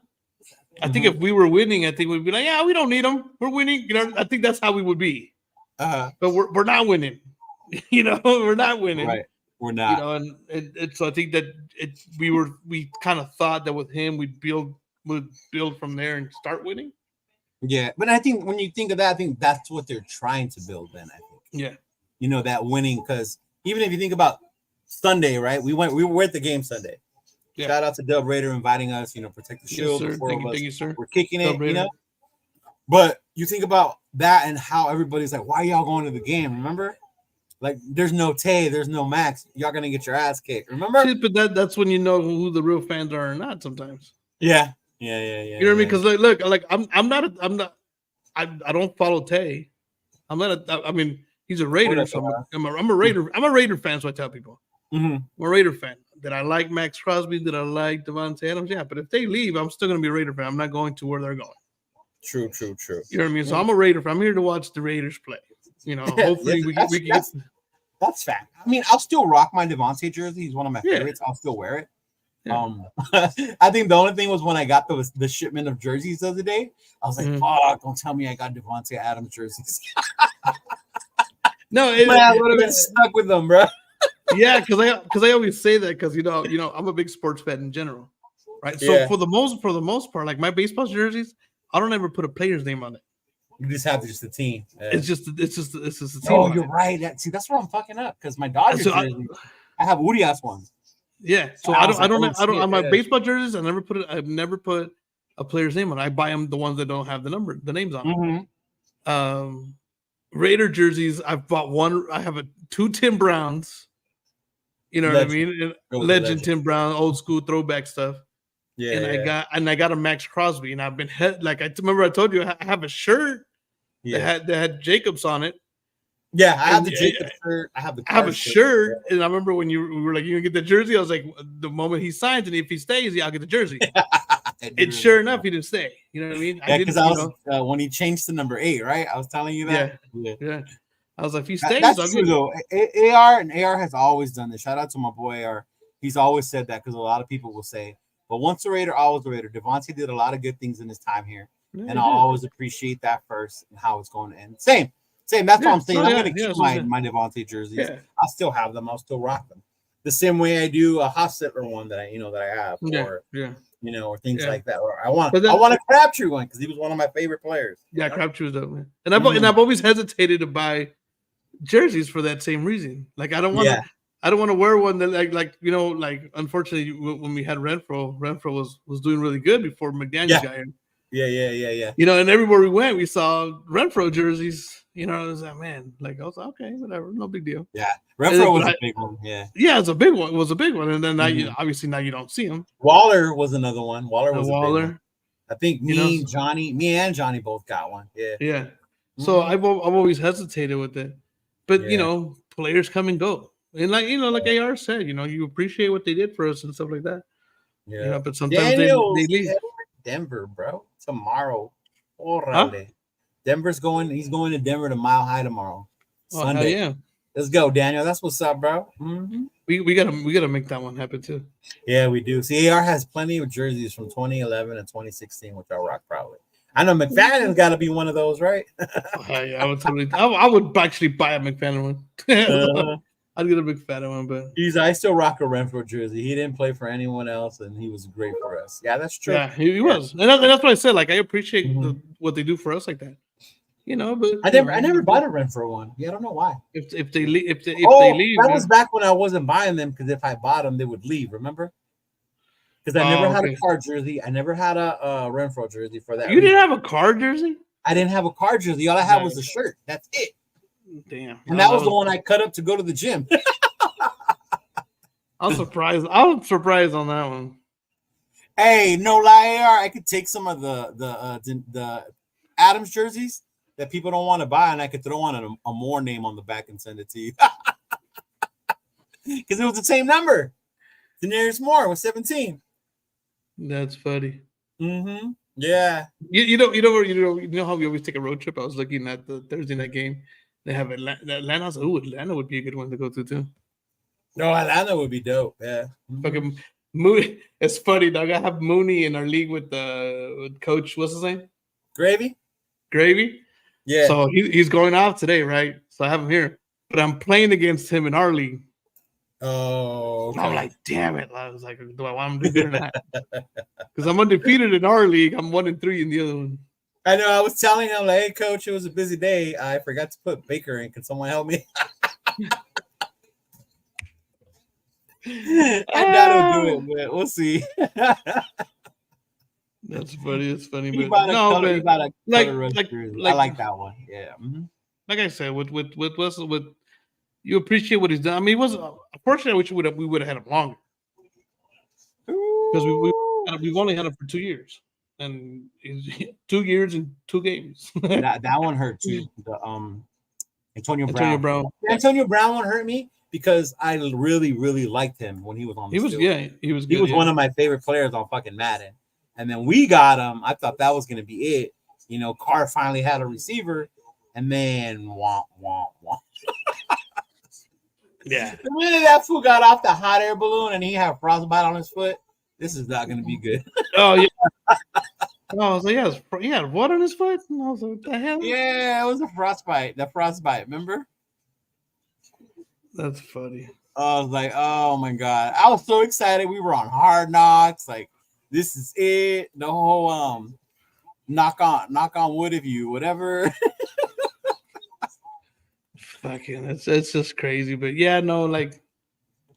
I think if we were winning, I think we'd be like, yeah, we don't need them. We're winning. I think that's how we would be. But we're not winning. We're not winning. Right. We're not. And so I think that we kind of thought that with him we'd build from there and start winning. Yeah, but I think when you think of that, I think that's what they're trying to build. Then I think. Yeah. That winning, because even if you think about Sunday, right? We were at the game Sunday. Yeah. Shout out to Dub Raider inviting us. Protect the shield. Yes, thank you, sir. We're kicking it. But you think about that and how everybody's like, "Why are y'all going to the game?" Remember? Like, there's no Tay, there's no Max. Y'all gonna get your ass kicked. Remember? But that's when you know who the real fans are or not. Sometimes. Yeah. You know what I mean? Because look, I don't follow Tay. He's a Raider. So I'm a Raider. I'm a Raider fan. So I tell people, I'm a Raider fan. That I like Max Crosby. That I like Devante Adams. Yeah, but if they leave, I'm still gonna be a Raider fan. I'm not going to where they're going. True. You know what I mean? So I'm a Raider fan. I'm here to watch the Raiders play. Hopefully we can get. That's fact. I mean, I'll still rock my Devante jersey. He's one of my favorites. I'll still wear it. Yeah. I think the only thing was when I got the shipment of jerseys the other day, I was like, "Fuck! Don't tell me I got Devante Adams jerseys." No, I would have been stuck with them, bro. Yeah, because I always say that because I'm a big sports fan in general, right? So for the most part, like my baseball jerseys, I don't ever put a player's name on it. You just have the team. Yeah. It's just the team. Oh, you're right. That's where I'm fucking up because my Dodgers jersey, I have Urias ones. Yeah, so I don't on my baseball jerseys. I've never put a player's name on. I buy them the ones that don't have the names on them. Raider jerseys, I've bought one. I have two Tim Browns. You know what I mean? Legend Tim Brown, old school throwback stuff. Yeah, and I got a Max Crosby, and I've been I remember I told you I have a shirt that had Jacobs on it. Yeah, I have the Jacobs shirt. I have a shirt, and I remember when we were like, "You gonna get the jersey?" I was like, "The moment he signs, and if he stays, I'll get the jersey." And sure enough, he didn't stay. You know what I mean? Yeah, because I was when he changed to number 8, right? I was telling you that. Yeah. I was like, if he stays, that's true though. AR has always done this. Shout out to my boy AR. He's always said that because a lot of people will say, "But once a Raider, always a Raider." Devante did a lot of good things in his time here, and I'll always appreciate that first and how it's going to end. Same. That's what I'm saying. I'm going to keep my Devante jerseys. Yeah. I'll still have them. I'll still rock them. The same way I do a Hostetler one that I have, or things like that. Or I want a Crabtree one because he was one of my favorite players. Yeah, Crabtree was dope, man. And I've always hesitated to buy jerseys for that same reason. Like I don't want to wear one that unfortunately when we had Renfro was doing really good before McDaniel got here. Yeah. And everywhere we went, we saw Renfro jerseys. I was like, man, I was like, okay, whatever, no big deal. Yeah, Renfro was a big one. Yeah, it's a big one. It was a big one, and then now you don't see him. Waller was another one. Waller was a big one. I think me and Johnny both got one. Yeah. Mm-hmm. So I've always hesitated with it, but players come and go, and like AR said, you appreciate what they did for us and stuff like that. Yeah, but sometimes they leave. Denver, bro, tomorrow. He's going to Denver to Mile High tomorrow. Sunday. Yeah. Let's go, Daniel. That's what's up, bro. Mm-hmm. We gotta make that one happen too. Yeah, we do. See, AR has plenty of jerseys from 2011 and 2016, which I rock probably. I know McFadden's got to be one of those, right? I would actually buy a McFadden one. I'd get a McFadden one, but I still rock a Renfro jersey. He didn't play for anyone else, and he was great for us. Yeah, that's true. Yeah, he was, and that's what I said. Like, I appreciate what they do for us like that. But I never bought a Renfro one. Yeah, I don't know why. If they leave, that was back when I wasn't buying them because if I bought them, they would leave. Remember? Because I never had a card jersey. I never had a Renfro jersey for that. You didn't have a card jersey? I didn't have a card jersey. All I had was a shirt. That's it. Damn. And that was the one I cut up to go to the gym. I'm surprised. I was surprised on that one. Hey, no lie, AR, I could take some of the Adams jerseys that people don't want to buy, and I could throw on a more name on the back and send it to you because it was the same number. Daenerys Moore was 17. That's funny. Mm-hmm. Yeah. You know how we always take a road trip. I was looking at the Thursday night game. They have Atlanta. I was like, ooh, Atlanta would be a good one to go to too. No, Atlanta would be dope. Yeah. Fucking Mooney. It's funny, dog. I have Mooney in our league with Coach. What's his name? Gravy. Yeah. So he's going off today, right? So I have him here, but I'm playing against him in our league. Oh. Okay. I'm like, damn it! I was like, do I want him to do that? Because I'm undefeated in our league. I'm 1-3 in the other one. I know. I was telling him, like, hey, coach, it was a busy day. I forgot to put Baker in. Can someone help me? I doubt he'll do it, but we'll see. That's funny. It's funny, but I like that one. Yeah. Mm-hmm. Like I said, with you appreciate what he's done. I mean, he was unfortunately we would have had him longer because we've only had him for 2 years, and he's 2 years and 2 games. that one hurt too. The Antonio Brown. Yeah. Antonio Brown one hurt me because I really, really liked him when he was on the field. He was good. He was one of my favorite players on fucking Madden. And then we got him. I thought that was going to be it. You know, Carr finally had a receiver, and then womp, womp, womp. Yeah. The minute that fool got off the hot air balloon and he had frostbite on his foot, this is not going to be good. Oh, yeah. I was like, he had what on his foot? And I was like, what the hell? Yeah, it was a frostbite. The frostbite, remember? That's funny. I was like, oh, my God. I was so excited. We were on Hard Knocks. Like, this is it. The whole knock on wood if you whatever. Fucking, it's just crazy. But yeah, no, like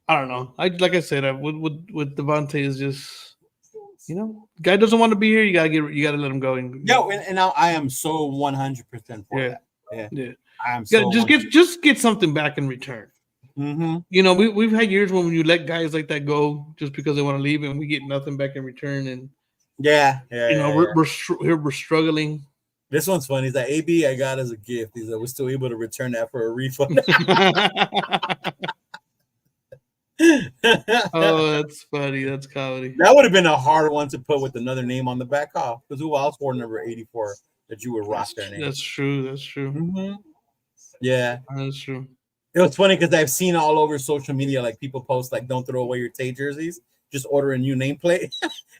I don't know. Like I said, with Devante is just, you know, guy doesn't want to be here. You gotta let him go. And now I am so 100% for that. Yeah. I am so just get something back in return. Mm-hmm. You know, we've had years when you let guys like that go just because they want to leave and we get nothing back in return. And we're struggling. This one's funny. He's like, AB, I got as a gift. He's like, we're still able to return that for a refund. Oh, that's funny. That's comedy. That would have been a hard one to put with another name on the back off. Because who else wore number 84 that you would rock their name? That's true. Mm-hmm. Yeah. That's true. It was funny because I've seen all over social media, like people post, like, don't throw away your Tay jerseys. Just order a new nameplate.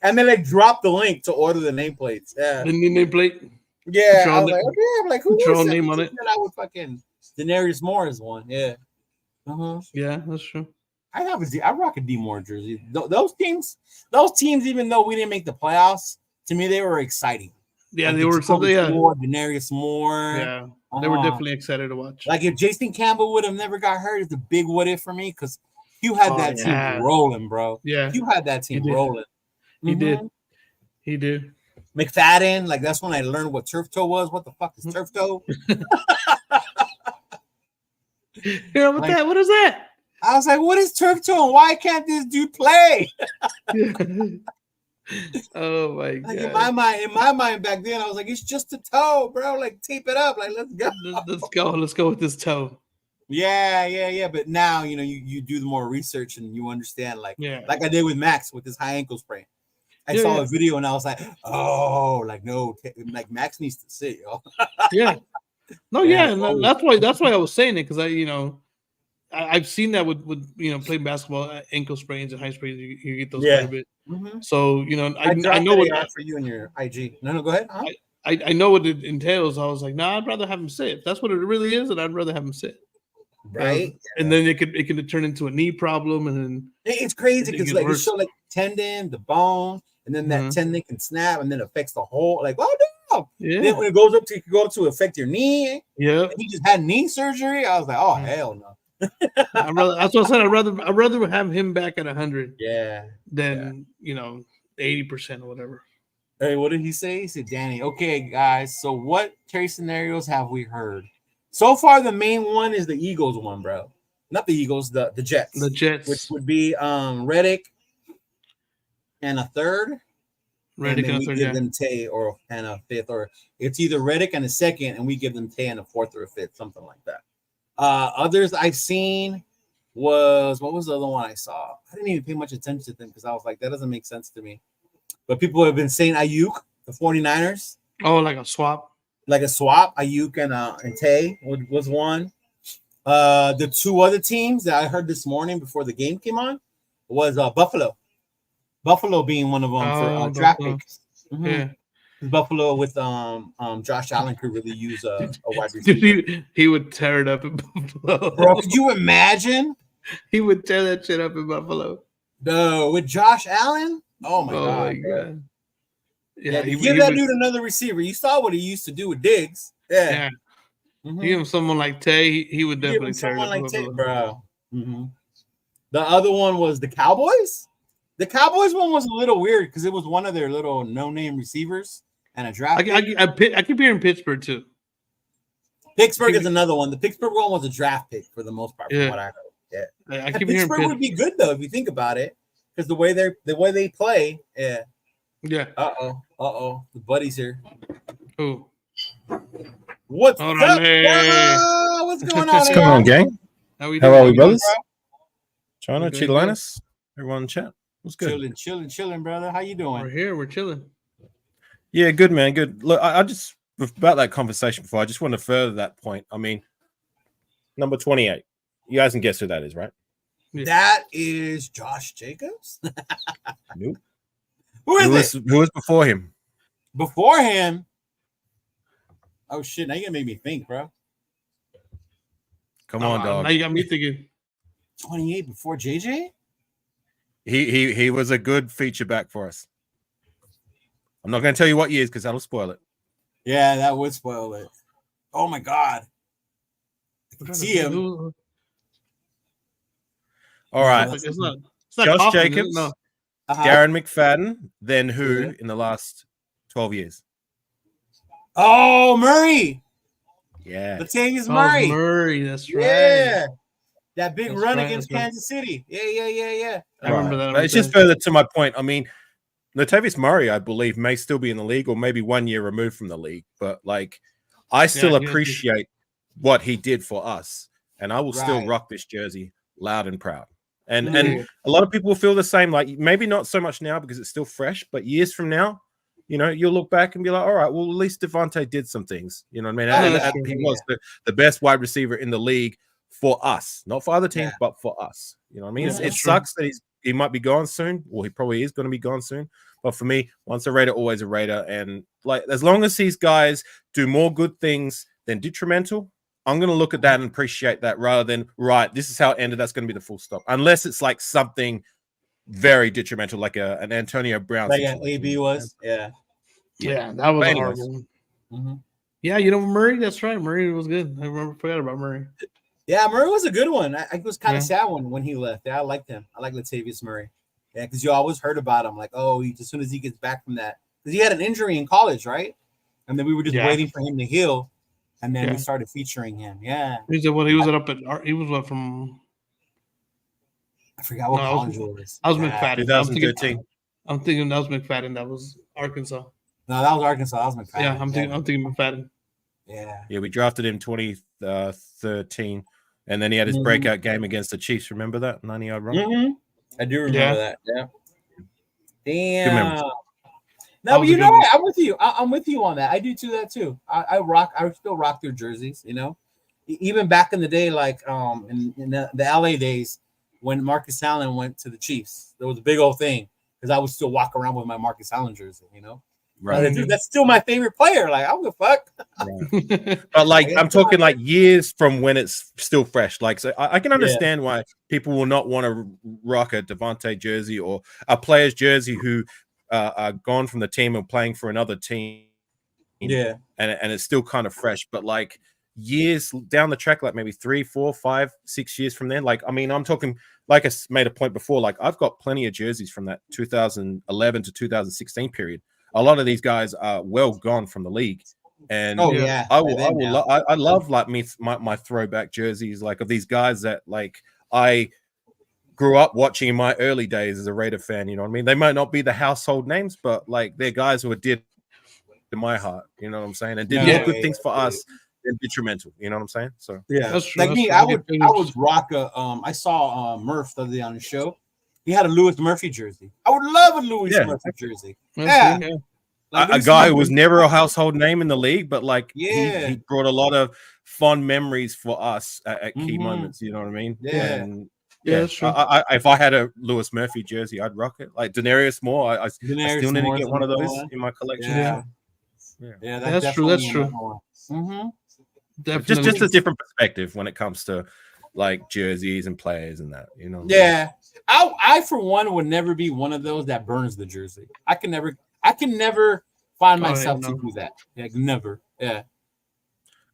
And then, like, drop the link to order the nameplates. Yeah. The new nameplate? Yeah, I was like, okay, I'm like, who was name on it? I would fucking Daenerys Moore is one, yeah. Yeah, that's true. I rock a D Moore jersey. Those teams, even though we didn't make the playoffs, to me they were exciting. Yeah, like they were something. Yeah, Daenerys Moore. Yeah, they were definitely excited to watch. Like if Jason Campbell would have never got hurt, it's a big what if for me because you had that team rolling, bro. Yeah, you had that team rolling. He did. McFadden, like that's when I learned what turf toe was. What the fuck is turf toe? Yeah, what is that? I was like, what is turf toe and why can't this dude play? Oh my god. Like in my mind back then, I was like, it's just a toe, bro. Like tape it up. Like, let's go. Let's go with this toe. Yeah. But now, you know, you do the more research and you understand, like I did with Max with his high ankle sprain. I saw a video and I was like, oh, like no, like Max needs to sit, yo. Yeah. No, that's why I was saying it because I've seen that with playing basketball, ankle sprains and high sprains. You get those quite a bit. Mm-hmm. So I know what for you and your IG. No, go ahead. Huh? I know what it entails. I was like, I'd rather have him sit. If that's what it really is, then I'd rather have him sit. Right. And then it could turn into a knee problem, and then it's crazy because like you show like tendon, the bone. And then that tendon can snap, and then affects the whole. Like, oh no! Yeah. Then when it goes up to affect your knee. Yeah. He just had knee surgery. I was like, oh hell no. That's what I said. I'd rather have him back at 100. Yeah. Than 80% or whatever. Hey, what did he say? He said, Danny. Okay, guys. So what trade scenarios have we heard? So far, the main one is the Eagles one, bro. Not the Eagles, the Jets. The Jets, which would be Reddick. And a third, and Reddick then and we a third, give yeah. them Tay and a fifth, or it's either Reddick and a second, and we give them Tay and a fourth or a fifth, something like that. Others I've seen what was the other one I saw? I didn't even pay much attention to them because I was like, that doesn't make sense to me. But people have been saying Ayuk, the 49ers. Oh, like a swap. Like a swap, Ayuk and Tay was one. The two other teams that I heard this morning before the game came on was Buffalo. Buffalo being one of them for draft picks. Mm-hmm. Yeah. Buffalo with Josh Allen could really use a wide receiver. Dude, he would tear it up in Buffalo. Bro, could you imagine? He would tear that shit up in Buffalo. No, with Josh Allen? Oh my god. Yeah, give that dude another receiver. You saw what he used to do with Diggs. Yeah. Mm-hmm. Give him someone like Tay, he would definitely tear it up. Like Tay, bro. Mm-hmm. The other one was the Cowboys. The Cowboys one was a little weird because it was one of their little no-name receivers and a draft. I keep hearing Pittsburgh too. Pittsburgh is another one. The Pittsburgh one was a draft pick for the most part, from what I heard. Yeah, Pittsburgh would be good though if you think about it, because the way they play. Yeah. Yeah. Uh-oh. The buddies here. Who? What's up? What's going on? What's going on, gang? How are we, brothers? China, Chilinas, everyone in chat. What's good? Chilling, brother. How you doing? We're here. We're chilling. Yeah, good, man. Good. Look, I just, about that conversation before, I just want to further that point. I mean, number 28. You guys can guess who that is, right? Yeah. That is Josh Jacobs? Nope. Who was before him? Before him? Oh, shit. Now you're going to make me think, bro. Come on, dog. Now you got me thinking. 28 before JJ? He was a good feature back for us. I'm not going to tell you what years because that'll spoil it. Yeah, that would spoil it. Oh, my God. I can see him. All right. It's not Josh Kaufman, Jacobs, no. Darren McFadden, then who in the last 12 years? Oh, Murray. Yeah. Latavius Murray. Murray, that's right. Yeah. That big run against Kansas City. Yeah. I remember that. But it's just further to my point. I mean, Latavius Murray, I believe, may still be in the league or maybe 1 year removed from the league. But, like, I still appreciate what he did for us. And I will still rock this jersey loud and proud. And a lot of people feel the same, like maybe not so much now because it's still fresh, but years from now, you know, you'll look back and be like, all right, well, at least Devante did some things. You know what I mean? He was the best wide receiver in the league for us, not for other teams, but for us. You know what I mean? It sucks that he might be gone soon. Well, he probably is going to be gone soon. But for me, once a Raider, always a Raider. And like, as long as these guys do more good things than detrimental, I'm going to look at that and appreciate that rather than, this is how it ended. That's going to be the full stop. Unless it's like something very detrimental, like an Antonio Brown. Like an AB was. Yeah, that was a hard one. Mm-hmm. Yeah, you know, Murray, that's right. Murray was good. I forgot about Murray. Yeah, Murray was a good one. I was kind of sad when he left. Yeah, I liked him. I like Latavius Murray. Yeah, because you always heard about him. Like, as soon as he gets back from that. Because he had an injury in college, right? And then we were just waiting for him to heal. And then we started featuring him. Yeah. He was from. I forgot what college it was. I was McFadden. 2013. I'm thinking that was McFadden. That was Arkansas. No, that was Arkansas. That was McFadden. Yeah, I'm thinking McFadden. Yeah, we drafted him 2013, and then he had his breakout game against the Chiefs. Remember that 90-yard run? Mm-hmm. I do remember that. Yeah. Damn. No, but you know what? I'm with you. I'm with you on that. I do too. I still rock their jerseys. You know, even back in the day, like in the LA days when Marcus Allen went to the Chiefs, there was a big old thing because I would still walk around with my Marcus Allen jersey. You know, right? Dude, that's still my favorite player. Like, I don't give a fuck. Right. But like, I'm talking like years from when it's still fresh. Like, so I can understand why people will not want to rock a Devante jersey or a player's jersey who are gone from the team and playing for another team. Yeah. And it's still kind of fresh, but like years down the track, like maybe 3, 4, 5, 6 years from then, like, I mean, I'm talking, like I made a point before, like I've got plenty of jerseys from that 2011 to 2016 period. A lot of these guys are well gone from the league. And I love like my throwback jerseys, like of these guys that like I grew up watching in my early days as a Raider fan. You know what I mean? They might not be the household names, but like they're guys who are dear to my heart. You know what I'm saying? And did more good things for us than detrimental. You know what I'm saying? So yeah, that's true. like me, I would rock a. I saw Murph the other day on the show. He had a Lewis Murphy jersey. I would love a Lewis Murphy jersey. Yeah. Like a guy who was never a household name in the league, but like he brought a lot of fond memories for us at key moments. You know what I mean? And, that's true. If I had a Lewis Murphy jersey, I'd rock it. Like Denarius Moore, I still need to get one of those in my collection. Yeah, that's true. That's true. Definitely. Just a different perspective when it comes to like jerseys and players and that, you know. Yeah, I for one would never be one of those that burns the jersey. I can never find myself to do that. Like never. Yeah.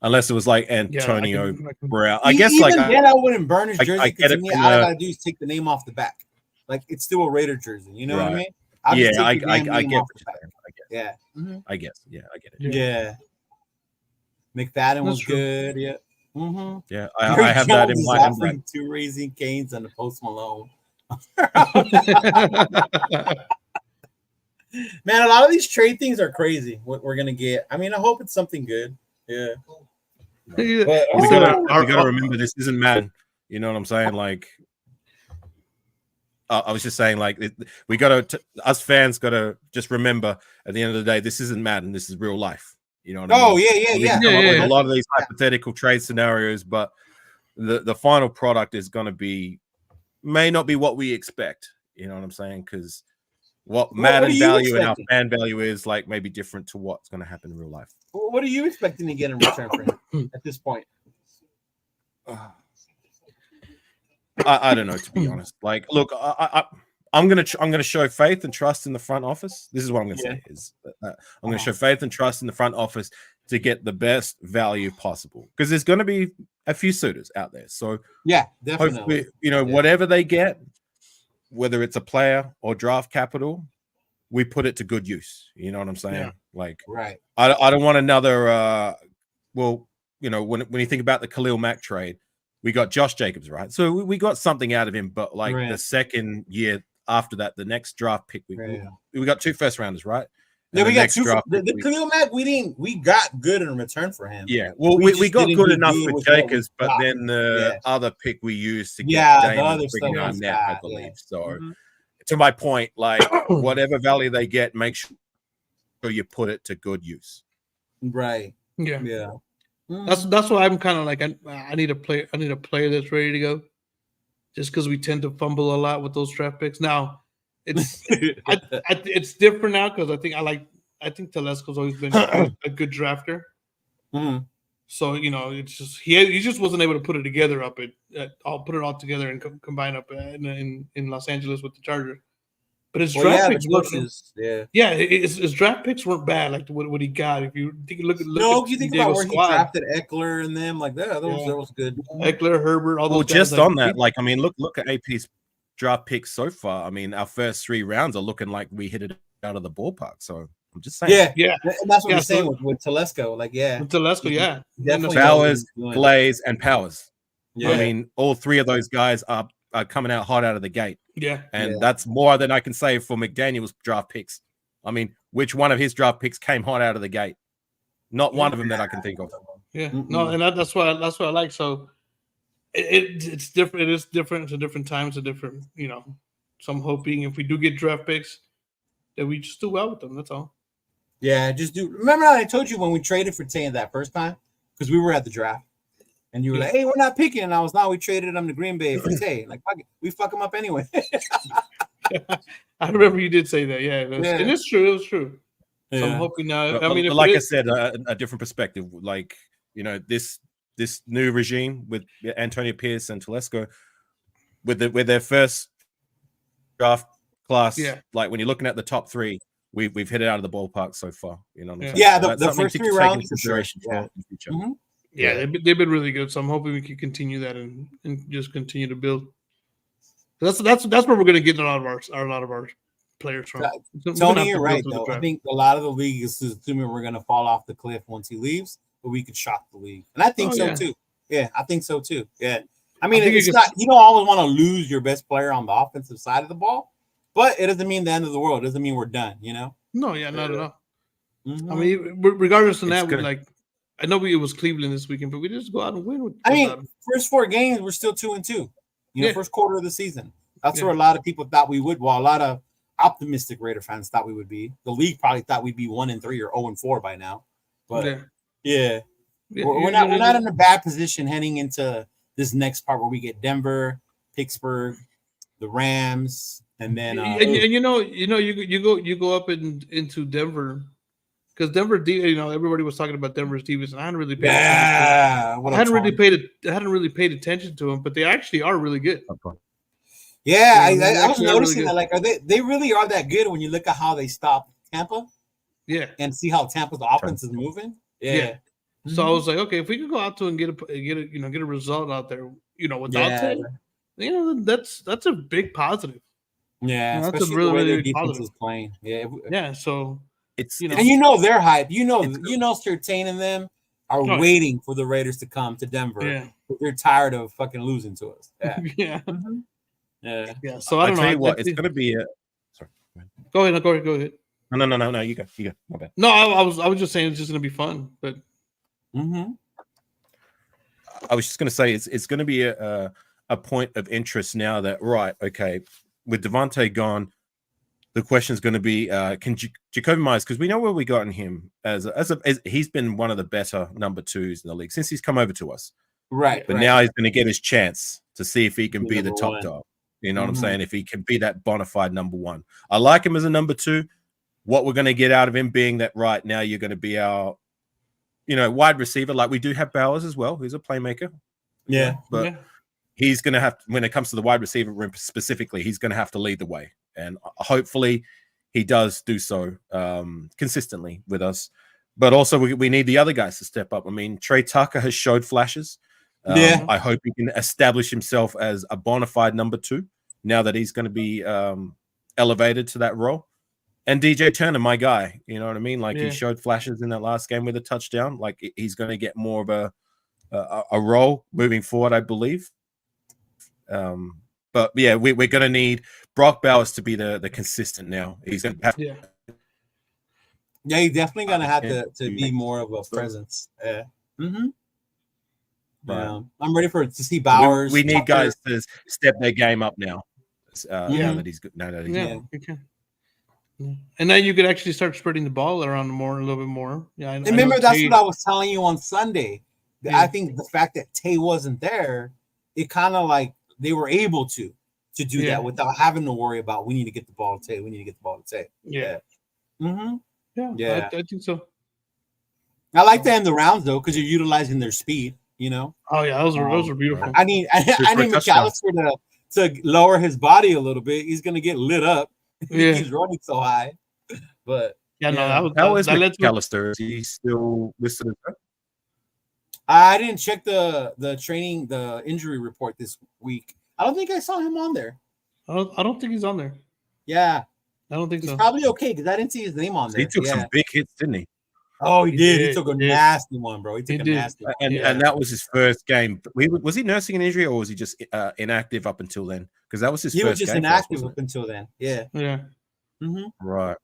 Unless it was like Antonio Brown. I guess even like then I wouldn't burn his jersey. I get it. All I gotta do is take the name off the back. Like it's still a Raider jersey. You know what I mean? I get it. Yeah. I guess. Yeah, I get it. Yeah. McFadden was good. Yeah. Yeah, I have that in mind. Like 2 Raising Canes and the Post Malone. Man, a lot of these trade things are crazy. What we're gonna get. I mean, I hope it's something good. Yeah. But we gotta remember this isn't Madden. You know what I'm saying? Like, I was just saying, like, we us fans gotta just remember at the end of the day, this isn't Madden. This is real life. You know what I mean? Yeah. A lot of these hypothetical trade scenarios, but the final product is going to may not be what we expect. You know what I'm saying? Because what Madden value and our fan value is like maybe different to what's going to happen in real life. What are you expecting to get in return for him at this point? I don't know, to be honest. Like, look, I'm gonna show faith and trust in the front office. This is what I'm gonna say is I'm gonna show faith and trust in the front office to get the best value possible because there's gonna be a few suitors out there. So definitely, hopefully, whatever they get, whether it's a player or draft capital, we put it to good use. You know what I'm saying? Yeah. Like, I don't want another. When you think about the Khalil Mack trade, we got Josh Jacobs, right? So we got something out of him, but like the second year after that, the next draft pick, we got 2 first rounders, right? Yeah, we got 2. The Khalil Mack, we got good in return for him. Yeah, well, we got good enough for Jacobs, but then the other pick we used to get Damon bringing on net, I believe. So, to my point, like whatever value they get, make sure you put it to good use. Right. Yeah. That's why I'm kind of like I need a player that's ready to go, just because we tend to fumble a lot with those draft picks. Now it's it's different now because I think Telesco's always been a good drafter. So it's just he just wasn't able to put it together I'll put it all together and combine up in Los Angeles with the Chargers. But his draft picks his draft picks weren't bad. Like what he got. If you look you think about where he drafted Eckler and them, like that was good. Eckler, Herbert, all those. Well, just on that, like I mean, look at AP's draft picks so far. I mean, our first 3 rounds are looking like we hit it out of the ballpark. So I'm just saying, yeah, and that's what I'm saying with Telesco. Like, with Telesco, definitely Bowers, Glaze, and Powers. Yeah. I mean, all 3 of those guys are coming out hot out of the gate. Yeah. And that's more than I can say for McDaniel's draft picks. I mean, which one of his draft picks came hot out of the gate? Not one of them that I can think of. Yeah. No, and that's what I like. So it's different. It is different. It's a different time. It's a different, So I'm hoping if we do get draft picks that we just do well with them. That's all. Yeah, just do. Remember how I told you when we traded for Tay that first time? Because we were at the draft. And you were like, hey, we're not picking. And I was, we traded him to Green Bay for Tay. Like, we fuck him up anyway. I remember you did say that. Yeah. And it's true. It was true. Yeah. So I'm hoping now. I said, a different perspective. Like, this new regime with Antonio Pierce and Telesco, with their first draft class, like when you're looking at the top 3, we've hit it out of the ballpark so far. You know what I'm saying? Yeah, the first 3 rounds for sure. For the future. Mm-hmm. Yeah, they've been really good. So I'm hoping we can continue that and just continue to build. That's where we're going to get a lot of our players from. Tony, you're right though. I think a lot of the league is assuming we're going to fall off the cliff once he leaves, but we could shock the league, and I think too. Yeah, I think so too. Yeah, I mean, it's not. You don't always want to lose your best player on the offensive side of the ball, but it doesn't mean the end of the world. It doesn't mean we're done. You know? No, yeah, not at all. Mm-hmm. I mean, regardless of that, like, I know it was Cleveland this weekend, but we just go out and win. First 4 games, we're still 2-2. You know, first quarter of the season. That's where a lot of people thought we would. Well, a lot of optimistic Raider fans thought we would be. The league probably thought we'd be 1-3 or 0-4 by now. But we're not in a bad position heading into this next part where we get Denver, Pittsburgh, the Rams, and then you go up into Denver. Because Denver, everybody was talking about Denver's defense, and I hadn't really paid attention. I hadn't really paid attention to them, but they actually are really good. Yeah, I was noticing that. Like, they really are that good when you look at how they stop Tampa. Yeah, and see how Tampa's offense is moving. Yeah. Mm-hmm. So I was like, okay, if we could go out to and get a result out there, without Tay, that's a big positive. Yeah, that's a really, really big defense positive. Is playing. Yeah, so. And they're hyped. Surtain and them are waiting for the Raiders to come to Denver. Yeah, they're tired of fucking losing to us. Yeah, yeah. So I don't know. Tell you what, it's going to be a. Sorry. Go ahead. No. You go. My bad. No, I was just saying it's just going to be fun, but. I was just going to say it's going to be a point of interest now that with Devante gone. The question is going to be, can Jacoby Myers, because we know where we got in him as he's been one of the better number 2s in the league since he's come over to us. Right. But now he's going to get his chance to see if he can be the top dog. You know what I'm saying? If he can be that bona fide number 1. I like him as a number 2. What we're going to get out of him being that right now you're going to be our, wide receiver. Like we do have Bowers as well, who's a playmaker. Yeah. But he's going to have, when it comes to the wide receiver room specifically, he's going to have to lead the way. And hopefully he does do so consistently with us. But also we need the other guys to step up. I mean, Trey Tucker has showed flashes. I hope he can establish himself as a bona fide number 2 now that he's going to be elevated to that role. And DJ Turner, my guy, you know what I mean? Like he showed flashes in that last game with a touchdown. Like he's going to get more of a role moving forward, I believe. But yeah, we're going to need Brock Bowers to be the consistent now. He's going to have he's definitely going to have to be more of a presence. I'm ready to see Bowers. We need guys to step their game up now. Now that he's good. And then you could actually start spreading the ball around a little bit more. Yeah, remember that's what I was telling you on Sunday. I think the fact that Tay wasn't there, it kind of like they were able to do that without having to worry about we need to get the ball to Tay. Yeah. Yeah. I think so. I like to end the rounds though because you're utilizing their speed. Oh yeah, those are beautiful. I need McAllister to lower his body a little bit. He's gonna get lit up. Yeah. He's running so high. But how is McAllister? Is he still listed as that? I didn't check the injury report this week. I don't think I saw him on there. I don't think he's on there. Yeah. I don't think he's so. Probably okay because I didn't see his name on there. He took some big hits, didn't he? Oh, he did. He took a nasty one, bro. He took a nasty one. And that was his first game. Was he nursing an injury or was he just inactive up until then? Because that was his first game. He was just inactive up until then. Yeah. Right.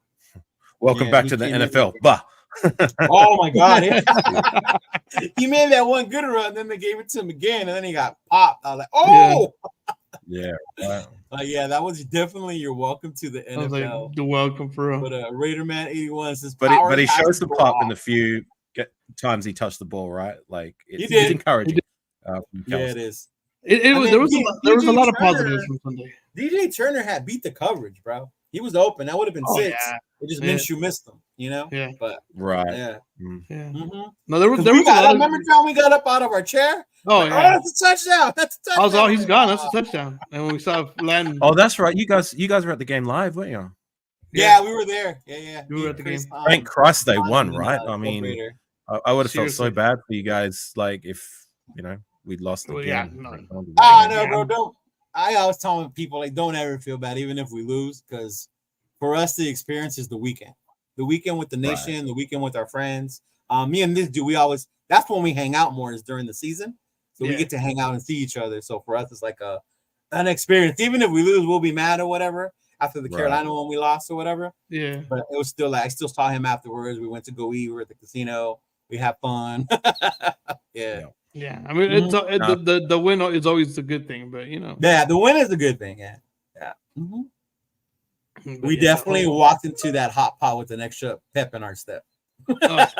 Welcome back to the NFL. Bah. Oh my God. He made that one good run, then they gave it to him again, and then he got popped. I was like, oh yeah. Yeah, that was definitely your welcome to the NFL. Like the welcome for him. But Raiderman 81 says, but he showed some pop in the few times he touched the ball, right? Like it's encouraging. Yeah, it is. There was a lot of positives from Sunday. DJ Turner had beat the coverage, bro. He was open. That would have been 6. Yeah. It just meant you missed them, Yeah. But right. Yeah. Mm-hmm. No, there was a lot of... Remember John, we got up out of our chair? Oh, yeah. That's a touchdown. That's a touchdown. He's gone. That's a touchdown. And when we saw Landon. Oh, that's right. You guys were at the game live, weren't you? Yeah, we were there. Yeah. We were at the game. Thank Christ they won, right? I mean, I would have felt so bad for you guys, like if we'd lost the game. Yeah, no, bro, don't. I always tell people like don't ever feel bad, even if we lose, because for us the experience is the weekend with the nation, right. The weekend with our friends. Me and this dude, that's when we hang out more is during the season. So we get to hang out and see each other. So for us, it's like an experience. Even if we lose, we'll be mad or whatever after the Carolina one we lost or whatever. Yeah. But it was still like I still saw him afterwards. We went to go eat. We were at the casino. We had fun. Yeah. I mean, it's the win is always the good thing, but you know. Yeah, the win is a good thing. Yeah. We definitely walked into that hot pot with an extra pep in our step. Walked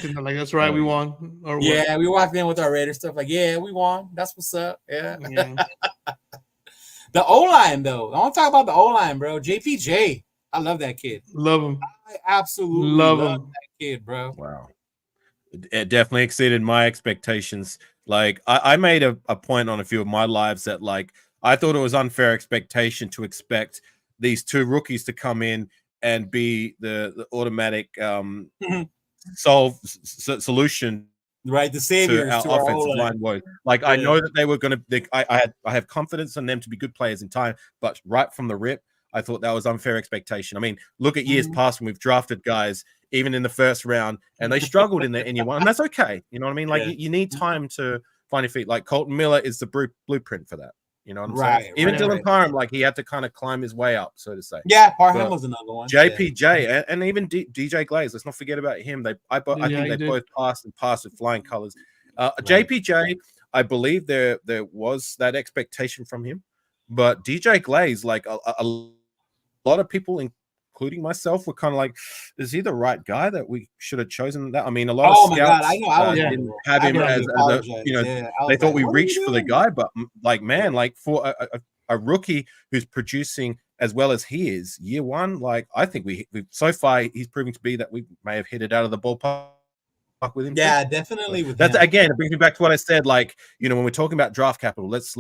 in like that's right, we won. Or yeah, we walked in with our Raiders stuff like, yeah, we won. That's what's up. Yeah. The O-line though, I want to talk about the O-line, bro. JPJ, I love that kid. Love him. I absolutely love that kid, bro. Wow, it definitely exceeded my expectations. Like I made a point on a few of my lives that like I thought it was unfair expectation to expect these two rookies to come in and be the automatic solution, right? The saviors to our offensive line woes. Like I know that they were going to. I have confidence in them to be good players in time, but right from the rip, I thought that was unfair expectation. I mean, look at years past when we've drafted guys even in the first round, and they struggled in year one, and that's okay. You know what I mean? Like you need time to find your feet. Like Colton Miller is the blueprint for that. You know what I'm saying? Even Dylan Parham, like he had to kind of climb his way up, so to say. Yeah, Parham was another one. JPJ and even DJ Glaze. Let's not forget about him. I think they both passed with flying colors. JPJ, I believe there was that expectation from him, but DJ Glaze, like a lot of people, including myself, were kind of like, is he the right guy that we should have chosen? That I mean, a lot of scouts didn't have him as a, you know, they thought we reached for the guy, but like, man, like for a rookie who's producing as well as he is year one, like I think we so far he's proving to be that we may have hit it out of the ballpark with him. Yeah, definitely. With that's again, it brings me back to what I said. Like, you know, when we're talking about draft capital, let's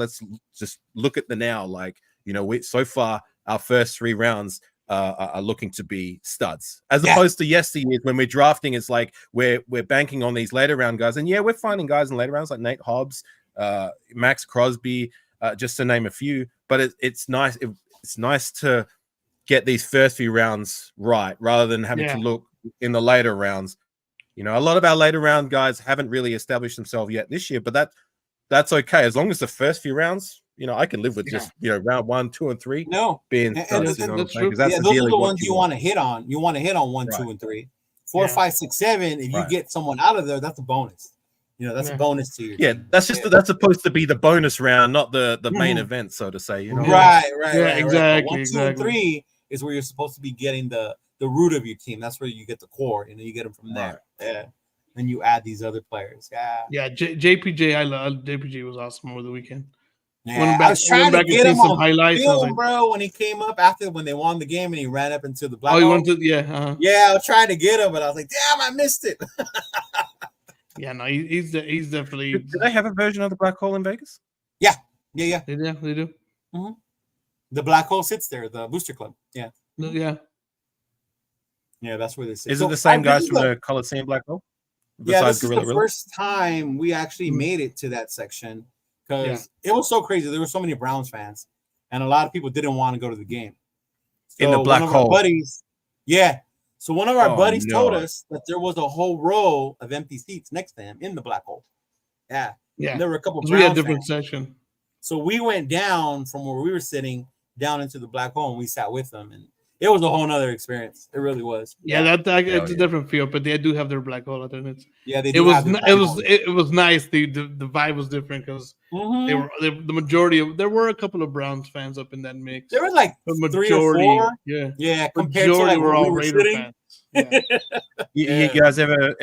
just look at the now. Like, you know, so far our first 3 rounds are looking to be studs, as opposed to yesteryears when we're drafting. It's like we're banking on these later round guys, and we're finding guys in later rounds like Nate Hobbs, Max Crosby, just to name a few. But it's nice. It's nice to get these first few rounds right, rather than having to look in the later rounds. You know, a lot of our later round guys haven't really established themselves yet this year, but that's okay as long as the first few rounds. You know, I can live with just round 1, 2, and 3. Being studs, you know, those are the ones you want to hit on. You want to hit on 1, 2, and 3. 4, 5, 6, 7. If you get someone out of there, that's a bonus. You know, that's a bonus to you. Yeah, that's just that's supposed to be the bonus round, not the main event, so to say. You know, right. Exactly. 1, 2, and 3 is where you're supposed to be getting the root of your team. That's where you get the core. You know, you get them from there. Yeah. Then you add these other players. Yeah. JPJ, I love JPJ was awesome over the weekend. Yeah, I was trying to get him on highlights, film, bro. When he came up when they won the game and he ran up into the black hole. He wanted to, I was trying to get him, but I was like, damn, I missed it. Yeah, no, he's definitely. Do they have a version of the black hole in Vegas? Yeah. They do. Mm-hmm. The black hole sits there, the booster club. Yeah. Yeah, that's where they sit. Is it the same guys from the Coliseum black hole? This is the first time we actually made it to that section. Because it was so crazy. There were so many Browns fans, and a lot of people didn't want to go to the game. So in the black hole. Buddies, so one of our buddies told us that there was a whole row of empty seats next to him in the black hole. Yeah. And there were a couple of Browns we had different section. So we went down from where we were sitting down into the black hole, and we sat with them, and it was a whole nother experience. It really was. It's a different feel, but they do have their black hole. They do. It was nice. The vibe was different because they were the majority of. There were a couple of Browns fans up in that mix. There were like the majority, 3 or 4. Yeah. Compared to like were all Raider fans. Yeah. You guys ever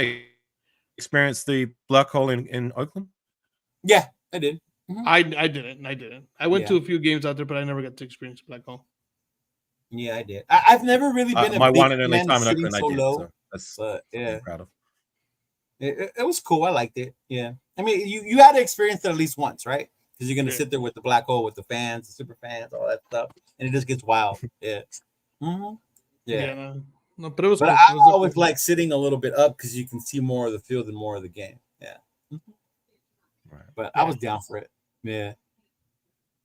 experienced the black hole in Oakland? Yeah, I did. Mm-hmm. I didn't. I went to a few games out there, but I never got to experience the black hole. Yeah, I did. I've never really been my a big one and only fan time in sitting Oakland. so I did. low, So that's I'm proud of. It was cool. I liked it. Yeah, I mean, you had to experience it at least once, right? Because you're gonna sit there with the black hole, with the fans, the super fans, all that stuff, and it just gets wild. Yeah. Mm-hmm. Yeah. No, but it was. But cool. I always like sitting a little bit up because you can see more of the field and more of the game. Yeah. Mm-hmm. Right. But I was down for it. Yeah.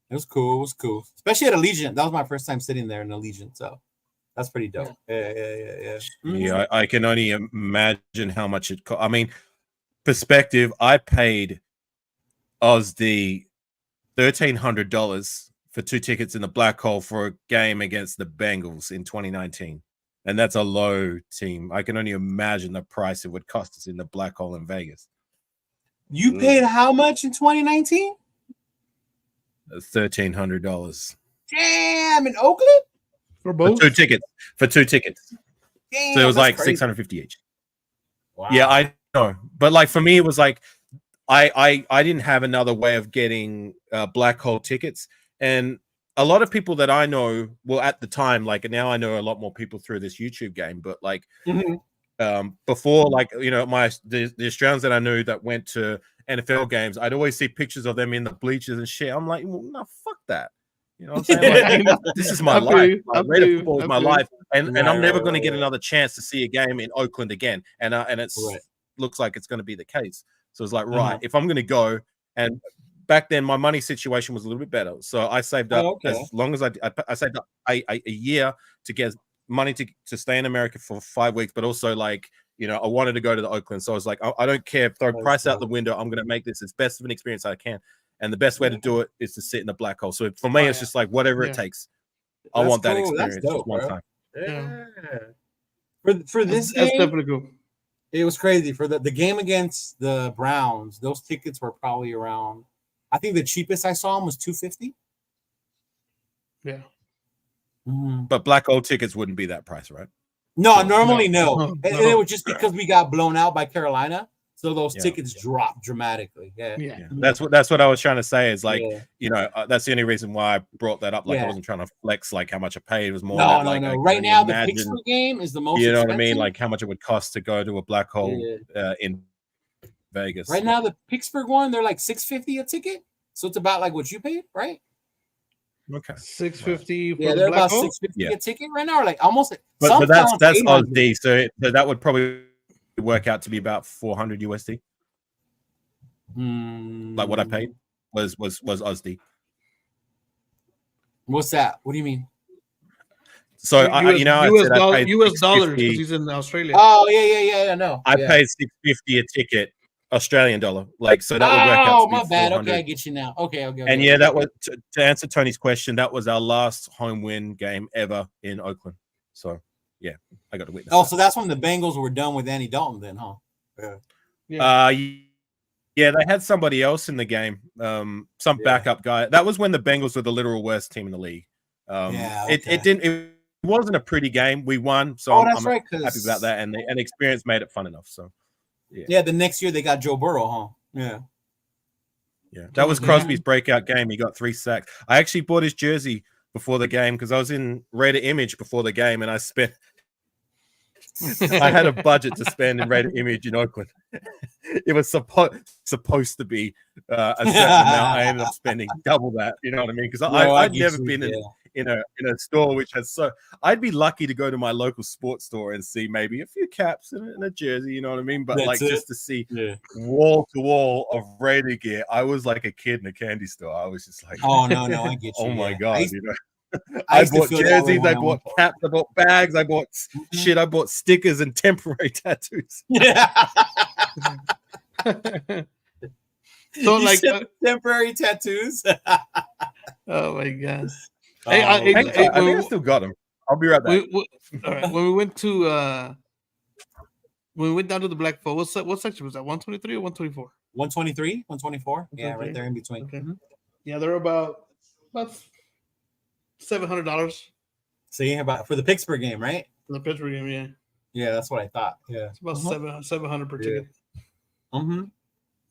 It was cool. Especially at Allegiant. That was my first time sitting there in Allegiant. So that's pretty dope. Yeah. Mm-hmm. Yeah, I can only imagine how much it cost. I mean, perspective, I paid the $1,300 for 2 tickets in the black hole for a game against the Bengals in 2019. And that's a low team. I can only imagine the price it would cost us in the black hole in Vegas. You paid how much in 2019? $1,300. Damn, in Oakland? For both? For 2 tickets. For 2 tickets. Damn, so it was like crazy. $650 each. Wow. Yeah, I know. But like for me, it was like I didn't have another way of getting black hole tickets. And a lot of people that I know, well, at the time, like now I know a lot more people through this YouTube game, but like before, like, you know, the Australians that I knew that went to NFL games, I'd always see pictures of them in the bleachers and shit. I'm like, well, no, fuck that. You know what I'm saying? Like, this is my life. Radio football is my life. And I'm never going to get another chance to see a game in Oakland again. And it's looks like it's going to be the case. So it's like, right, if I'm going to go, and back then my money situation was a little bit better. So I saved up as long as I saved up a year to get money to stay in America for 5 weeks, but also like, you know, I wanted to go to the Oakland. So I was like, I don't care, throw price out the window. I'm going to make this as best of an experience I can. And the best way to do it is to sit in the black hole. So for me, it's just like whatever it takes. I want that experience just one time. Yeah. For this that's game, definitely cool. It was crazy. For the game against the Browns, those tickets were probably around, I think the cheapest I saw them was $250. Yeah. But black hole tickets wouldn't be that price, right? No, normally no. And it was just because we got blown out by Carolina. So those tickets dropped dramatically. Yeah. That's what I was trying to say. Is like, you know, that's the only reason why I brought that up. Like, I wasn't trying to flex like how much I paid. It was more. No. Right now, the Pittsburgh game is the most. You know expensive. what I mean? Like how much it would cost to go to a black hole in Vegas. Right now, the Pittsburgh one, they're like $650 a ticket. So it's about like what you paid, right? Okay, $650. Yeah, they're about $650 a ticket right now, or like almost. But that's Aussie, so that would probably work out to be about $400 USD. Like what I paid was Aussie. What's that? What do you mean? So US, I US dollars because he's in Australia. Oh yeah. No, I paid $650 a ticket, Australian dollar. Like so that would work out. Oh, my bad. Okay, I get you now. Okay. And yeah, that was to answer Tony's question. That was our last home win game ever in Oakland. So yeah, I got to witness. Oh, so that's when the Bengals were done with Andy Dalton, then, huh? Yeah, they had somebody else in the game, some backup guy. That was when the Bengals were the literal worst team in the league. It wasn't a pretty game. We won, so I'm happy about that. And the experience made it fun enough. So yeah. The next year they got Joe Burrow, huh? Yeah. That was Crosby's breakout game. He got 3 sacks. I actually bought his jersey before the game because I was in Raider Image before the game, and I had a budget to spend in Raider Image in Oakland. It was supposed to be a certain amount. I ended up spending double that. You know what I mean? Because I'd never been in a store which has I'd be lucky to go to my local sports store and see maybe a few caps and a jersey. You know what I mean? But just to see wall to wall of Raider gear, I was like a kid in a candy store. I was just like, oh no, I get you. Oh my god, you know. I bought jerseys, I bought caps, I bought bags, I bought shit, I bought stickers and temporary tattoos. Yeah. So like temporary tattoos. Oh my god. I think I still got them. I'll be right back. All right. When we went down to the Black Phone, what section was that? 123 or 124? 123, 124. Yeah, right there in between. Okay. Yeah, they're about $700. So you about for the Pittsburgh game, right? For the Pittsburgh game, yeah. Yeah, that's what I thought. Yeah, it's about $700 per ticket.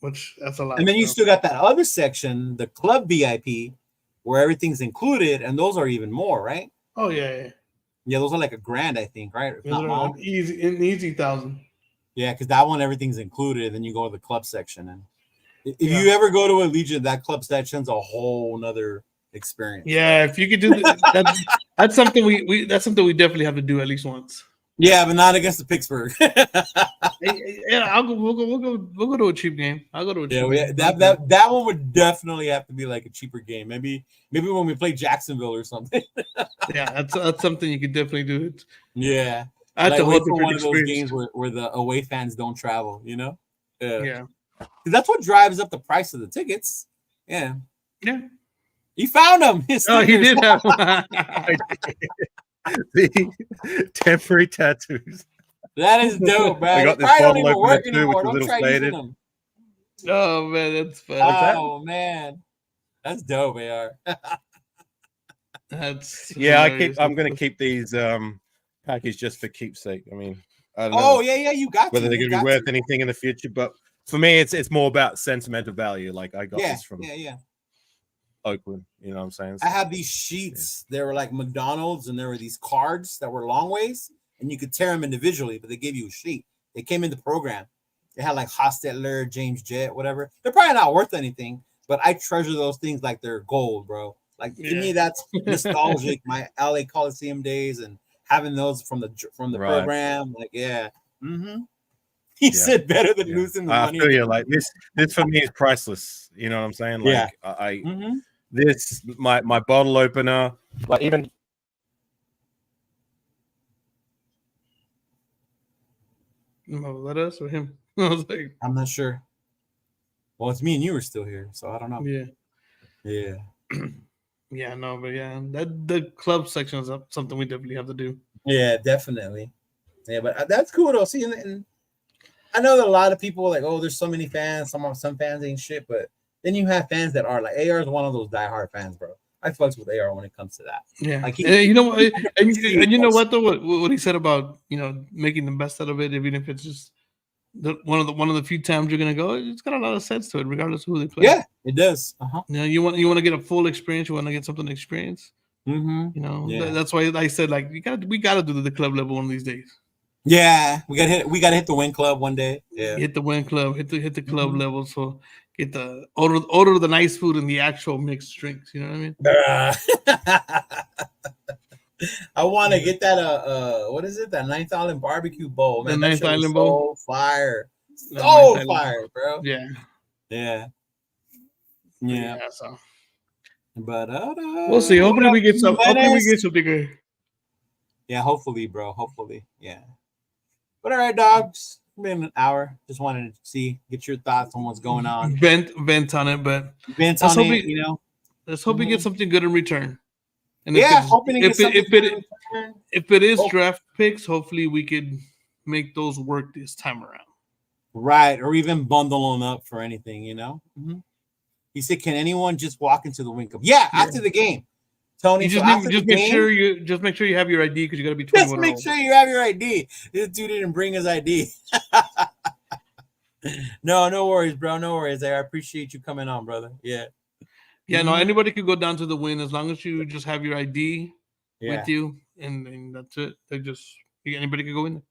Which that's a lot. And then you still got that other section, the club VIP, where everything's included, and those are even more, right? Oh yeah. Yeah, those are like $1,000, I think, right? Those are like easy 1,000. Yeah, because that one everything's included. Then you go to the club section, and if you ever go to a Legion, that club section's a whole nother experience. Yeah, if you could do that, that's something we definitely have to do at least once. Yeah, but not against the Pittsburgh. Yeah, we'll go to a cheap game. I'll go to a cheap game. That one would definitely have to be like a cheaper game. Maybe when we play Jacksonville or something. Yeah, that's something you could definitely do. Yeah. I have to wait for one of those games where the away fans don't travel, you know? Yeah. That's what drives up the price of the tickets. Yeah. Yeah. He found them. Oh, he did have The temporary tattoos. That is dope, man. I got They this probably don't bottle even work opener too, which anymore. is a Don't little try using faded. them. Oh man, that's funny. What's that? Oh man, that's dope, AR. That's I'm gonna keep these packaged just for keepsake. I mean, I don't know. Oh yeah, you got whether to. they're gonna be worth anything in the future, but for me, it's more about sentimental value. Like I got this from Oakland. You know what I'm saying? So, I have these sheets. They were like McDonald's, and there were these cards that were long ways, and you could tear them individually, but they gave you a sheet. They came in the program. They had like Hostetler, James Jett, whatever. They're probably not worth anything, but I treasure those things like they're gold, bro. Like to me, that's nostalgic. My LA Coliseum days and having those from the program, like He said better than losing the money. I feel you. Like this for me is priceless. You know what I'm saying? Like this my bottle opener, like even. Let us or him? I was like, I'm not sure. Well, it's me and you were still here, so I don't know. Yeah. Yeah, no, but that the club section is something we definitely have to do. Yeah, definitely. Yeah, but that's cool though. See, and I know that a lot of people like, oh, there's so many fans. Some fans ain't shit, but then you have fans that are like AR is one of those diehard fans, bro. I fucks with AR when it comes to that. Yeah, like you know what, and you know what though, what he said about making the best out of it, even if it's just one of the few times you're gonna go, it's got a lot of sense to it, regardless of who they play. Yeah, it does. You want to get a full experience. You want to get something to experience. That's why I said like we gotta do the club level one of these days. Yeah, we gotta hit the win club one day. Yeah, hit the win club, hit the club level. So get the order the nice food and the actual mixed drinks. You know what I mean? I want to get that what is it? That 9th Island barbecue bowl, man. The 9th Island bowl, fire, so fire, bro. Yeah. So. But we'll see. Hopefully we get some. Hopefully we get something good. Yeah, hopefully, bro. Hopefully, yeah. But all right, dogs. It's been an hour. Just wanted to get your thoughts on what's going on. Vent on it, but vent on it. Let's hope we get something good in return. And hoping to get something good in return. If it is draft picks, hopefully we could make those work this time around. Right, or even bundle them up for anything. He said, "Can anyone just walk into the win cup?" Yeah, after the game. Tony, you just make sure you have your ID because you got to be 21. Just make sure you have your ID. This dude didn't bring his ID. No worries, bro. No worries. I appreciate you coming on, brother. Yeah. No, anybody could go down to the win as long as you just have your ID with you, and that's it. Anybody can go in there.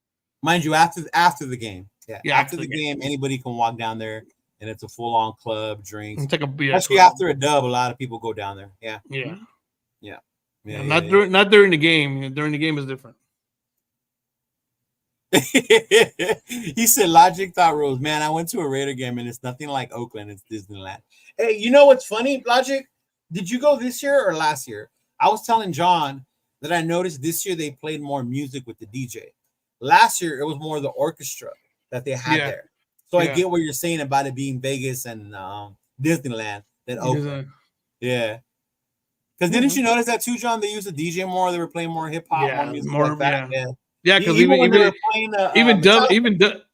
Mind you, after the game. Yeah. After the game, anybody can walk down there. And it's a full-on club, drinks. Especially after a dub, a lot of people go down there. Yeah. Not during the game. During the game is different. He said, "Logic thought rules." Man, I went to a Raider game and it's nothing like Oakland. It's Disneyland. Hey, you know what's funny, Logic? Did you go this year or last year? I was telling John that I noticed this year they played more music with the DJ. Last year it was more the orchestra that they had there. So I get what you're saying about it being Vegas and Disneyland than Oakland. Yeah. Because didn't you notice that too, John? They used to DJ more. They were playing more hip hop, more music like that. Yeah, because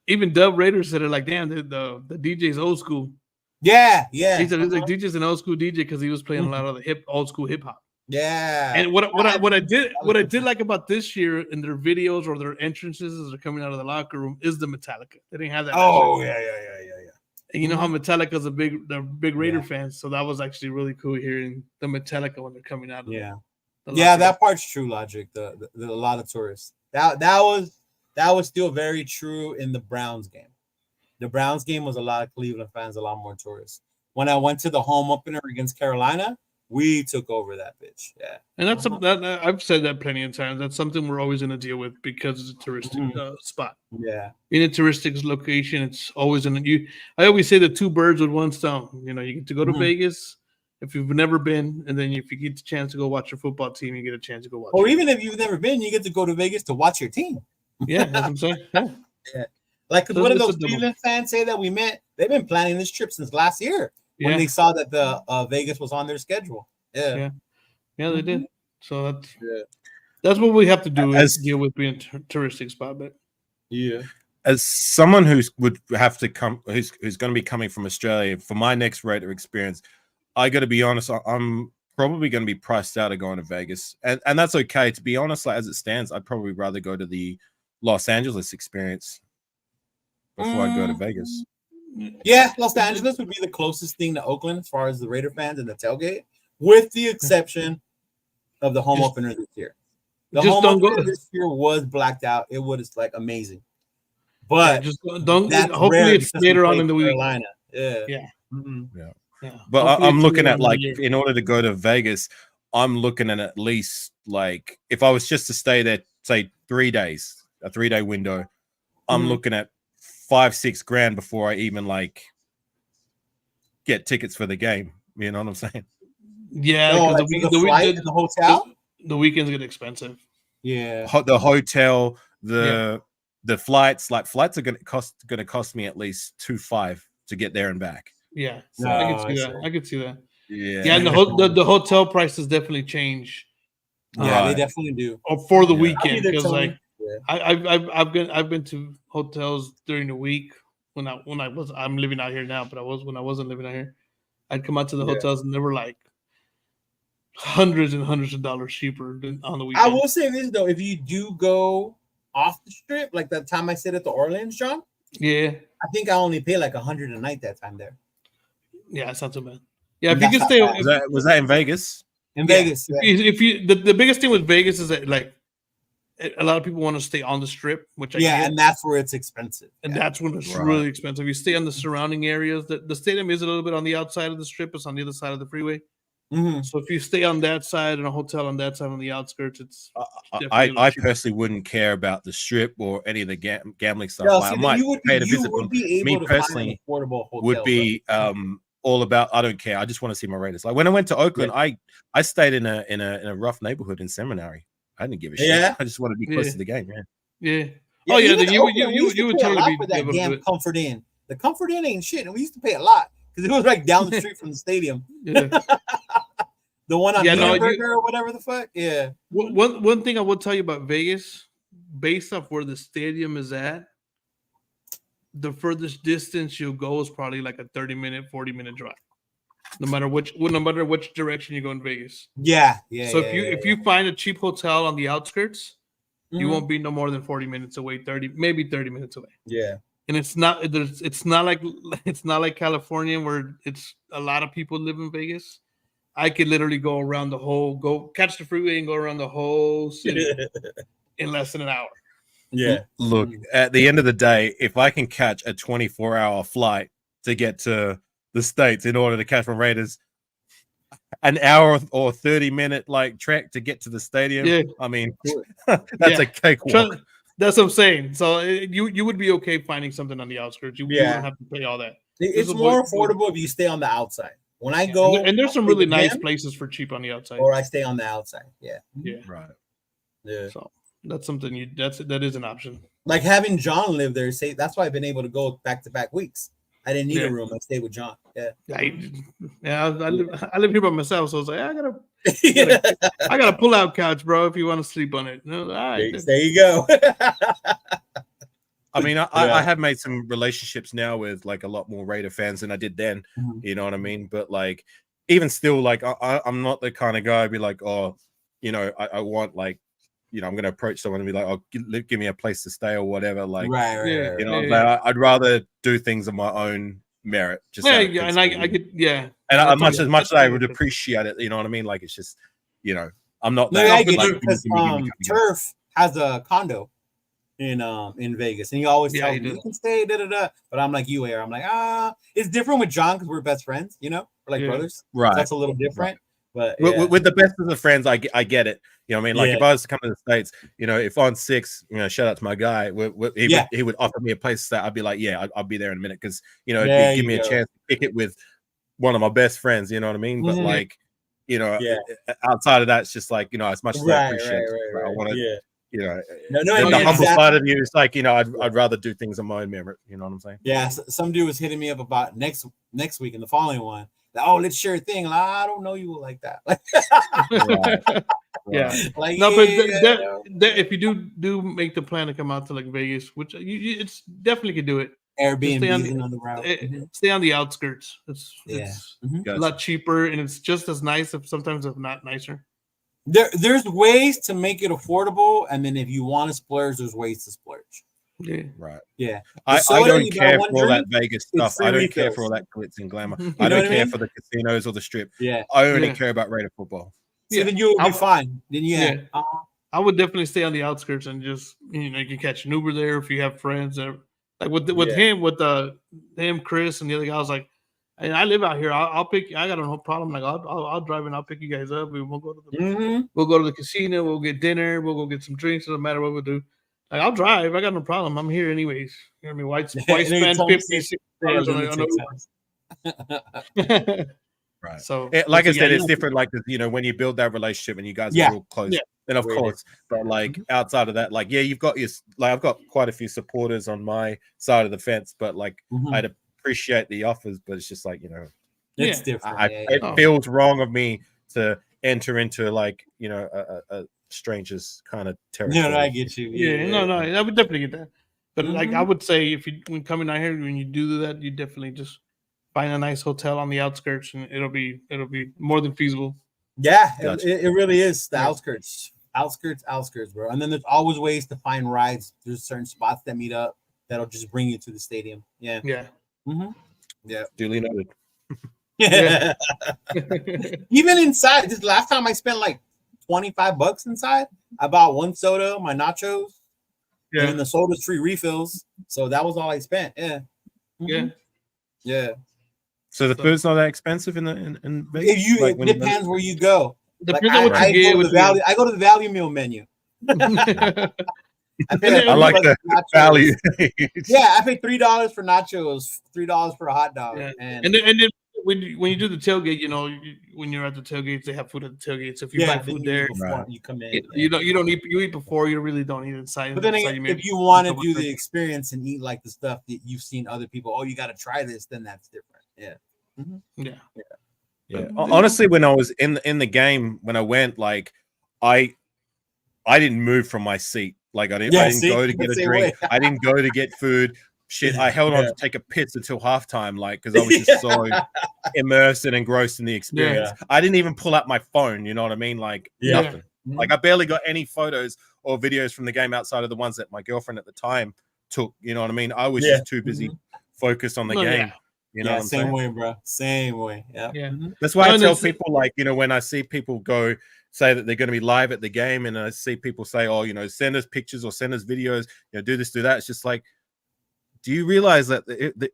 even Dub Raiders said it like, damn, the DJ's old school. Yeah. He said it's like DJ's an old school DJ because he was playing a lot of the old school hip hop. Yeah. And what I did like about this year in their videos or their entrances as they're coming out of the locker room is the Metallica. They didn't have that. Oh yeah. And you know how Metallica's they're big Raider fans, so that was actually really cool hearing the Metallica when they're coming out. That part's true, Logic. The a lot of tourists. That was still very true in the Browns game. The Browns game was a lot of Cleveland fans, a lot more tourists. When I went to the home opener against Carolina, we took over that bitch. Yeah. And that's something that I've said that plenty of times. That's something we're always going to deal with because it's a touristic spot. Yeah. In a touristic location, it's always I always say the two birds with one stone. You get to go to Vegas if you've never been, and then if you get the chance to go watch your football team, you get a chance to go watch. Or even if you've never been, you get to go to Vegas to watch your team. Yeah, that's what I'm saying. Yeah. Like, So what did it's a those double. Cleveland fans say that we met? They've been planning this trip since last year when they saw that the Vegas was on their schedule. Yeah, they did. So that's Yeah. that's what we have to do As- is deal with being touristic spot. But Yeah. As someone who's would have to come, who's going to be coming from Australia for my next Raider experience, I got to be honest. I'm probably going to be priced out of going to Vegas, and that's okay. To be honest, like as it stands, I'd probably rather go to the Los Angeles experience before I go to Vegas. Yeah, Los Angeles would be the closest thing to Oakland as far as the Raider fans and the tailgate, with the exception of the home opener this year. The home opener this year was blacked out. It was like amazing. But just don't. Hopefully, it's later on in the week. Carolina. Yeah. Yeah. Mm-hmm. Yeah. But I'm looking at like in order to go to Vegas, I'm looking at least like if I was just to stay there, say 3 days, a 3-day window, I'm looking at $5-6 grand before I even like get tickets for the game. You know what I'm saying? Yeah, because the flight and the hotel, the weekends get expensive. Yeah, the hotel, the flights, like flights are gonna cost me at least $2,500 to get there and back. Yeah, so, I can see that. I can see that. Yeah, and the hotel prices definitely change. Yeah, they definitely do. Or for the weekend, because like I've been to hotels during the week when I'm living out here now, but when I wasn't living out here, I'd come out to the hotels and they were like hundreds and hundreds of dollars cheaper than on the weekend. I will say this though, if you do go off the strip, like that time I stayed at the Orleans, John. Yeah, I think I only paid like $100 a night that time there. Yeah, it's not too bad. Yeah, if you can stay. Was that in Vegas? In Vegas, if you the biggest thing with Vegas is that like a lot of people want to stay on the strip, which I get. And that's where it's expensive, and that's when it's really expensive. You stay on the surrounding areas. The stadium is a little bit on the outside of the strip. It's on the other side of the freeway. So if you stay on that side and a hotel on that side on the outskirts, it's. I personally wouldn't care about the strip or any of the gambling stuff. No, I might pay to visit them. Me personally would be all about. I don't care. I just want to see my Raiders. Like when I went to Oakland, I stayed in a rough neighborhood in Seminary. I didn't give a shit. Yeah. I just wanted to be close to the game. Yeah. Oh yeah. You would totally be able to do it. Comfort Inn. The Comfort Inn ain't shit, and we used to pay a lot because it was like down the street from the stadium. The one on Burger or whatever the fuck. Yeah. One thing I will tell you about Vegas, based off where the stadium is at, the furthest distance you'll go is probably like a 30-minute, 40-minute drive. No matter which direction you go in Vegas. Yeah. So if you find a cheap hotel on the outskirts, you won't be no more than 40 minutes away, maybe 30 minutes away. Yeah. And it's not like California where it's a lot of people live in Vegas. I could literally go around go catch the freeway and go around the whole city in less than an hour. Yeah. Look, at the end of the day, if I can catch a 24-hour flight to get to the States in order to catch my Raiders, an hour or 30-minute like trek to get to the stadium. Yeah. I mean, that's a cakewalk. That's what I'm saying. So you would be okay finding something on the outskirts. You wouldn't have to pay all that. It's more affordable if you stay on the outside. When I go, and there's some really nice places for cheap on the outside. Or I stay on the outside. Yeah. Right. Yeah. So that's something that is an option. Like having John live there. That's why I've been able to go back-to-back weeks. I didn't need a room. I stayed with John. Yeah. I live here by myself, so I was like, I got a pull-out couch, bro. If you want to sleep on it, all right. There you go. I mean, I have made some relationships now with like a lot more Raider fans than I did then. You know what I mean? But like, even still, like I'm not the kind of guy I'd be like, oh, you know, I want like, you know, I'm going to approach someone and be like, oh, give me a place to stay or whatever. Like, you know, I'd rather do things on my own merit. Just and I could, And as much as I would appreciate it, you know what I mean? Like, it's just, you know, I'm not that. Because Turf has a condo in Vegas, and he always tells me you can stay, but I'm like I'm like, it's different with John because we're best friends, you know, we're like brothers, right? That's a little different, but with the best of the friends, I get it, you know what I mean? Like if I was to come to the States, you know, if on 6, you know, shout out to my guy, he would offer me a place to stay, I'd be like, I'll be there in a minute, because you know, it'd give me a chance to pick it with one of my best friends, you know what I mean? But like, you know, outside of that, it's just like, you know, as much as I appreciate it, I want to you know, No, the humble exactly. side of you is like, you know, I'd rather do things on my own merit. You know what I'm saying? Yeah, some dude was hitting me up about next week and the following one. Like, oh, let's share a thing. Like, I don't know you like that. Right. Yeah. Like, No, but yeah. if you do make the plan to come out to like Vegas, which it's definitely could do it. Airbnb on the route. Stay on the outskirts. It's Gotcha. a lot cheaper and it's just as nice, if not nicer. There's ways to make it affordable, and then if you want to splurge, there's ways to splurge. Yeah. Right. Yeah. I soda, don't you buy care one for all that drink, Vegas it's stuff. free I don't refills. care for all that glitz and glamour. You I know don't what I care mean? for the casinos or the strip. Yeah. I only Yeah. care about Raider football. So then you'll be fine. Then I would definitely stay on the outskirts and just, you know, you can catch an Uber there if you have friends. Or, like with him, Chris, and the other guy. I was like, hey, I live out here. I'll pick. I got no problem. Like I'll drive and I'll pick you guys up. We'll go to the casino. We'll get dinner. We'll go get some drinks. It doesn't matter what we do. Like I'll drive. I got no problem. I'm here anyways. You know what I mean? White spend $56 on Uber. Right. So, like I said, it's different. Like, you know, when you build that relationship and you guys are real close, then of course. But like outside of that, like, yeah, you've got I've got quite a few supporters on my side of the fence, but like I'd appreciate the offers, but it's just like, you know, it's different. It feels wrong of me to enter into like, you know, a stranger's kind of territory. No, I get you. No, I would definitely get that. But like I would say, if when coming out here, when you do that, you definitely just find a nice hotel on the outskirts, and it'll be more than feasible. Yeah, Gotcha. it really is the outskirts, bro. And then there's always ways to find rides. There's certain spots that meet up that'll just bring you to the stadium. Yeah. Yeah. Duly noted. Yeah. Even inside, this last time I spent like $25 inside. I bought one soda, my nachos, and the soda's free refills. So that was all I spent. Yeah. Yeah. So the food's not that expensive in Vegas? It depends where you go. Depends on what you get. I go to the value meal menu. I like the value. Yeah, I paid $3 for nachos, $3 for a hot dog. Yeah. And then when you do the tailgate, you know, when you're at the tailgates, they have food at the tailgate. So if you buy food there, you come in. You don't eat. You eat before. You really don't eat inside. But then if you want to do the experience and eat like the stuff that you've seen other people, you got to try this, then that's different. Yeah. Yeah. Honestly, when I was in the game, when I went, like I didn't move from my seat. Like I didn't go to get a drink. I didn't go to get food. Shit, I held on to take a piss until halftime, like, because I was just so immersed and engrossed in the experience. I didn't even pull out my phone. You know what I mean? Like nothing. Like I barely got any photos or videos from the game outside of the ones that my girlfriend at the time took. You know what I mean? I was just too busy focused on the game. You know what I'm saying? Same way, bro. Same way. Yeah. That's why I tell people, like, you know, when I see people say that they're going to be live at the game, and I see people say, oh, you know, send us pictures or send us videos, you know, do this, do that. It's just like, do you realize that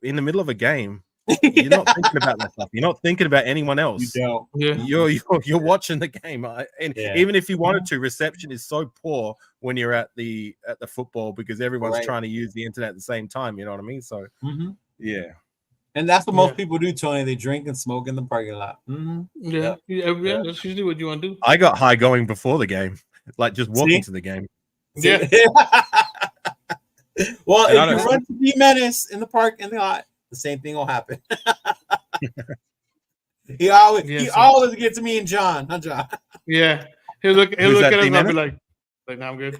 in the middle of a game, you're not thinking about that stuff. You're not thinking about anyone else. You don't. You're watching the game, and even if you wanted to, reception is so poor when you're at the football because everyone's trying to use the internet at the same time. You know what I mean? So yeah. And that's what most people do, Tony. They drink and smoke in the parking lot. Yeah. That's usually what you want to do. I got high going before the game, like just walking to the game. Yeah. Well, if you run to be menace in the parking lot, the same thing will happen. He always gets me and John, huh, John? Yeah. He'll look at us and I'll be like, "No, I'm good."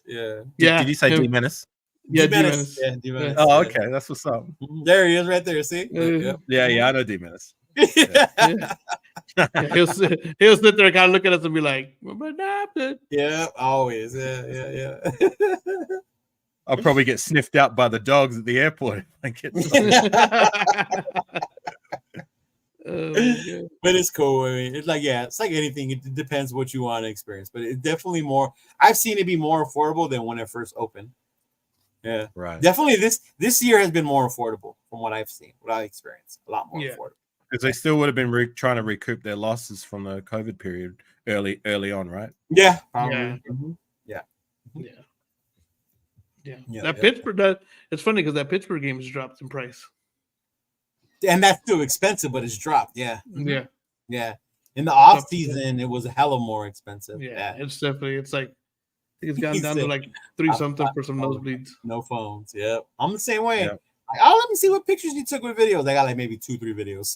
Yeah. Did you say D-Menace? Yeah, D-Menace. Yeah, D-Menace. Oh, okay. That's what's up. There he is right there. See? Yeah, I know D-Menace. He'll sit there and kind of look at us and be like, yeah, always. Yeah. I'll probably get sniffed out by the dogs at the airport. But it's cool. I mean, it's like anything. It depends what you want to experience. But it's definitely more. I've seen it be more affordable than when it first opened. Yeah, right. Definitely, this year has been more affordable from what I've seen, what I experienced. A lot more affordable. Because they still would have been trying to recoup their losses from the COVID period early on, right? Yeah. That Pittsburgh. It's funny because that Pittsburgh game has dropped in price. And that's still expensive, but it's dropped. Yeah. Yeah. In the off season, it was a hella more expensive. Yeah. It's definitely. It's like think it's gone down said, to like 3 something for some nosebleeds. No phones. Yep. I'm the same way. Yep. Like, oh, let me see what pictures you took with videos. I got like maybe 2-3 videos.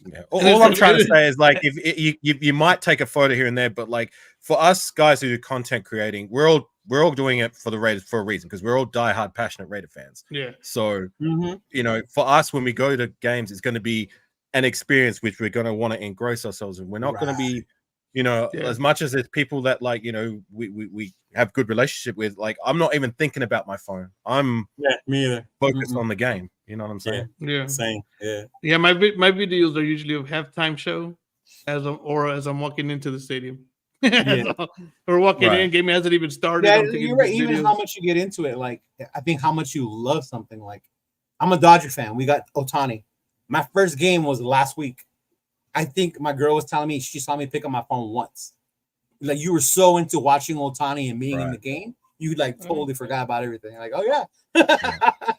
Yeah. All I'm trying to say is like if you might take a photo here and there, but like for us guys who do content creating, we're all doing it for the Raiders for a reason because we're all diehard passionate Raider fans. Yeah. So you know, for us when we go to games, it's going to be an experience which we're going to want to engross ourselves in. We're not going to be, you know, as much as there's people that like, you know, we have good relationship with. Like I'm not even thinking about my phone. I'm me either. Focused on the game. You know what I'm saying? Yeah. Same. Yeah. Yeah. My videos are usually a halftime show as I'm walking into the stadium. Or walking in, game hasn't even started. Yeah, you're right. Even how much you get into it, like I think how much you love something. Like I'm a Dodger fan. We got Ohtani. My first game was last week. I think my girl was telling me she saw me pick up my phone once. Like you were so into watching Ohtani and being in the game, you like totally forgot about everything. Like, oh yeah,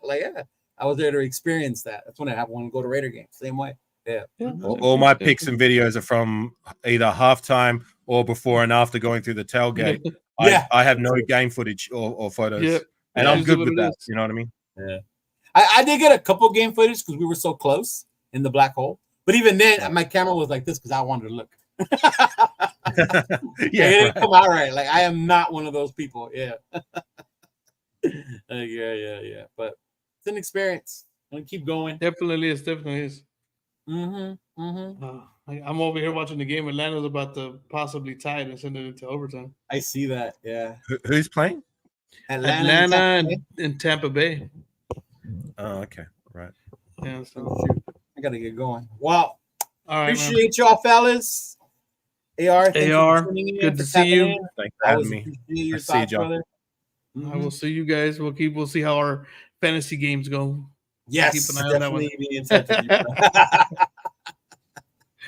like yeah, I was there to experience that. That's when I want to go to Raider games. Same way. Yeah. All my pics and videos are from either halftime or before and after going through the tailgate. I have no game footage or photos, and I'm good with that. You know what I mean? Yeah. I did get a couple game footage because we were so close in the black hole. But even then, my camera was like this because I wanted to look. It didn't come out right. Like I am not one of those people. Yeah. Yeah. But it's an experience. I'm gonna keep going. Definitely is. I'm over here watching the game. Atlanta's about to possibly tie it and send it into overtime. I see that. Yeah. Who's playing? Atlanta and Tampa Bay. Oh, okay. Right. Yeah. So I gotta get going. Wow. All right. Appreciate y'all, fellas. AR, good to see you. Thanks for having me. I see you, brother. I will see you guys. We'll see how our fantasy games go. Yes, keep an eye on that one. be in touch with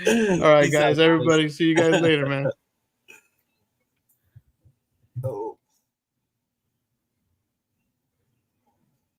you. All right, guys. Everybody, see you guys later, man.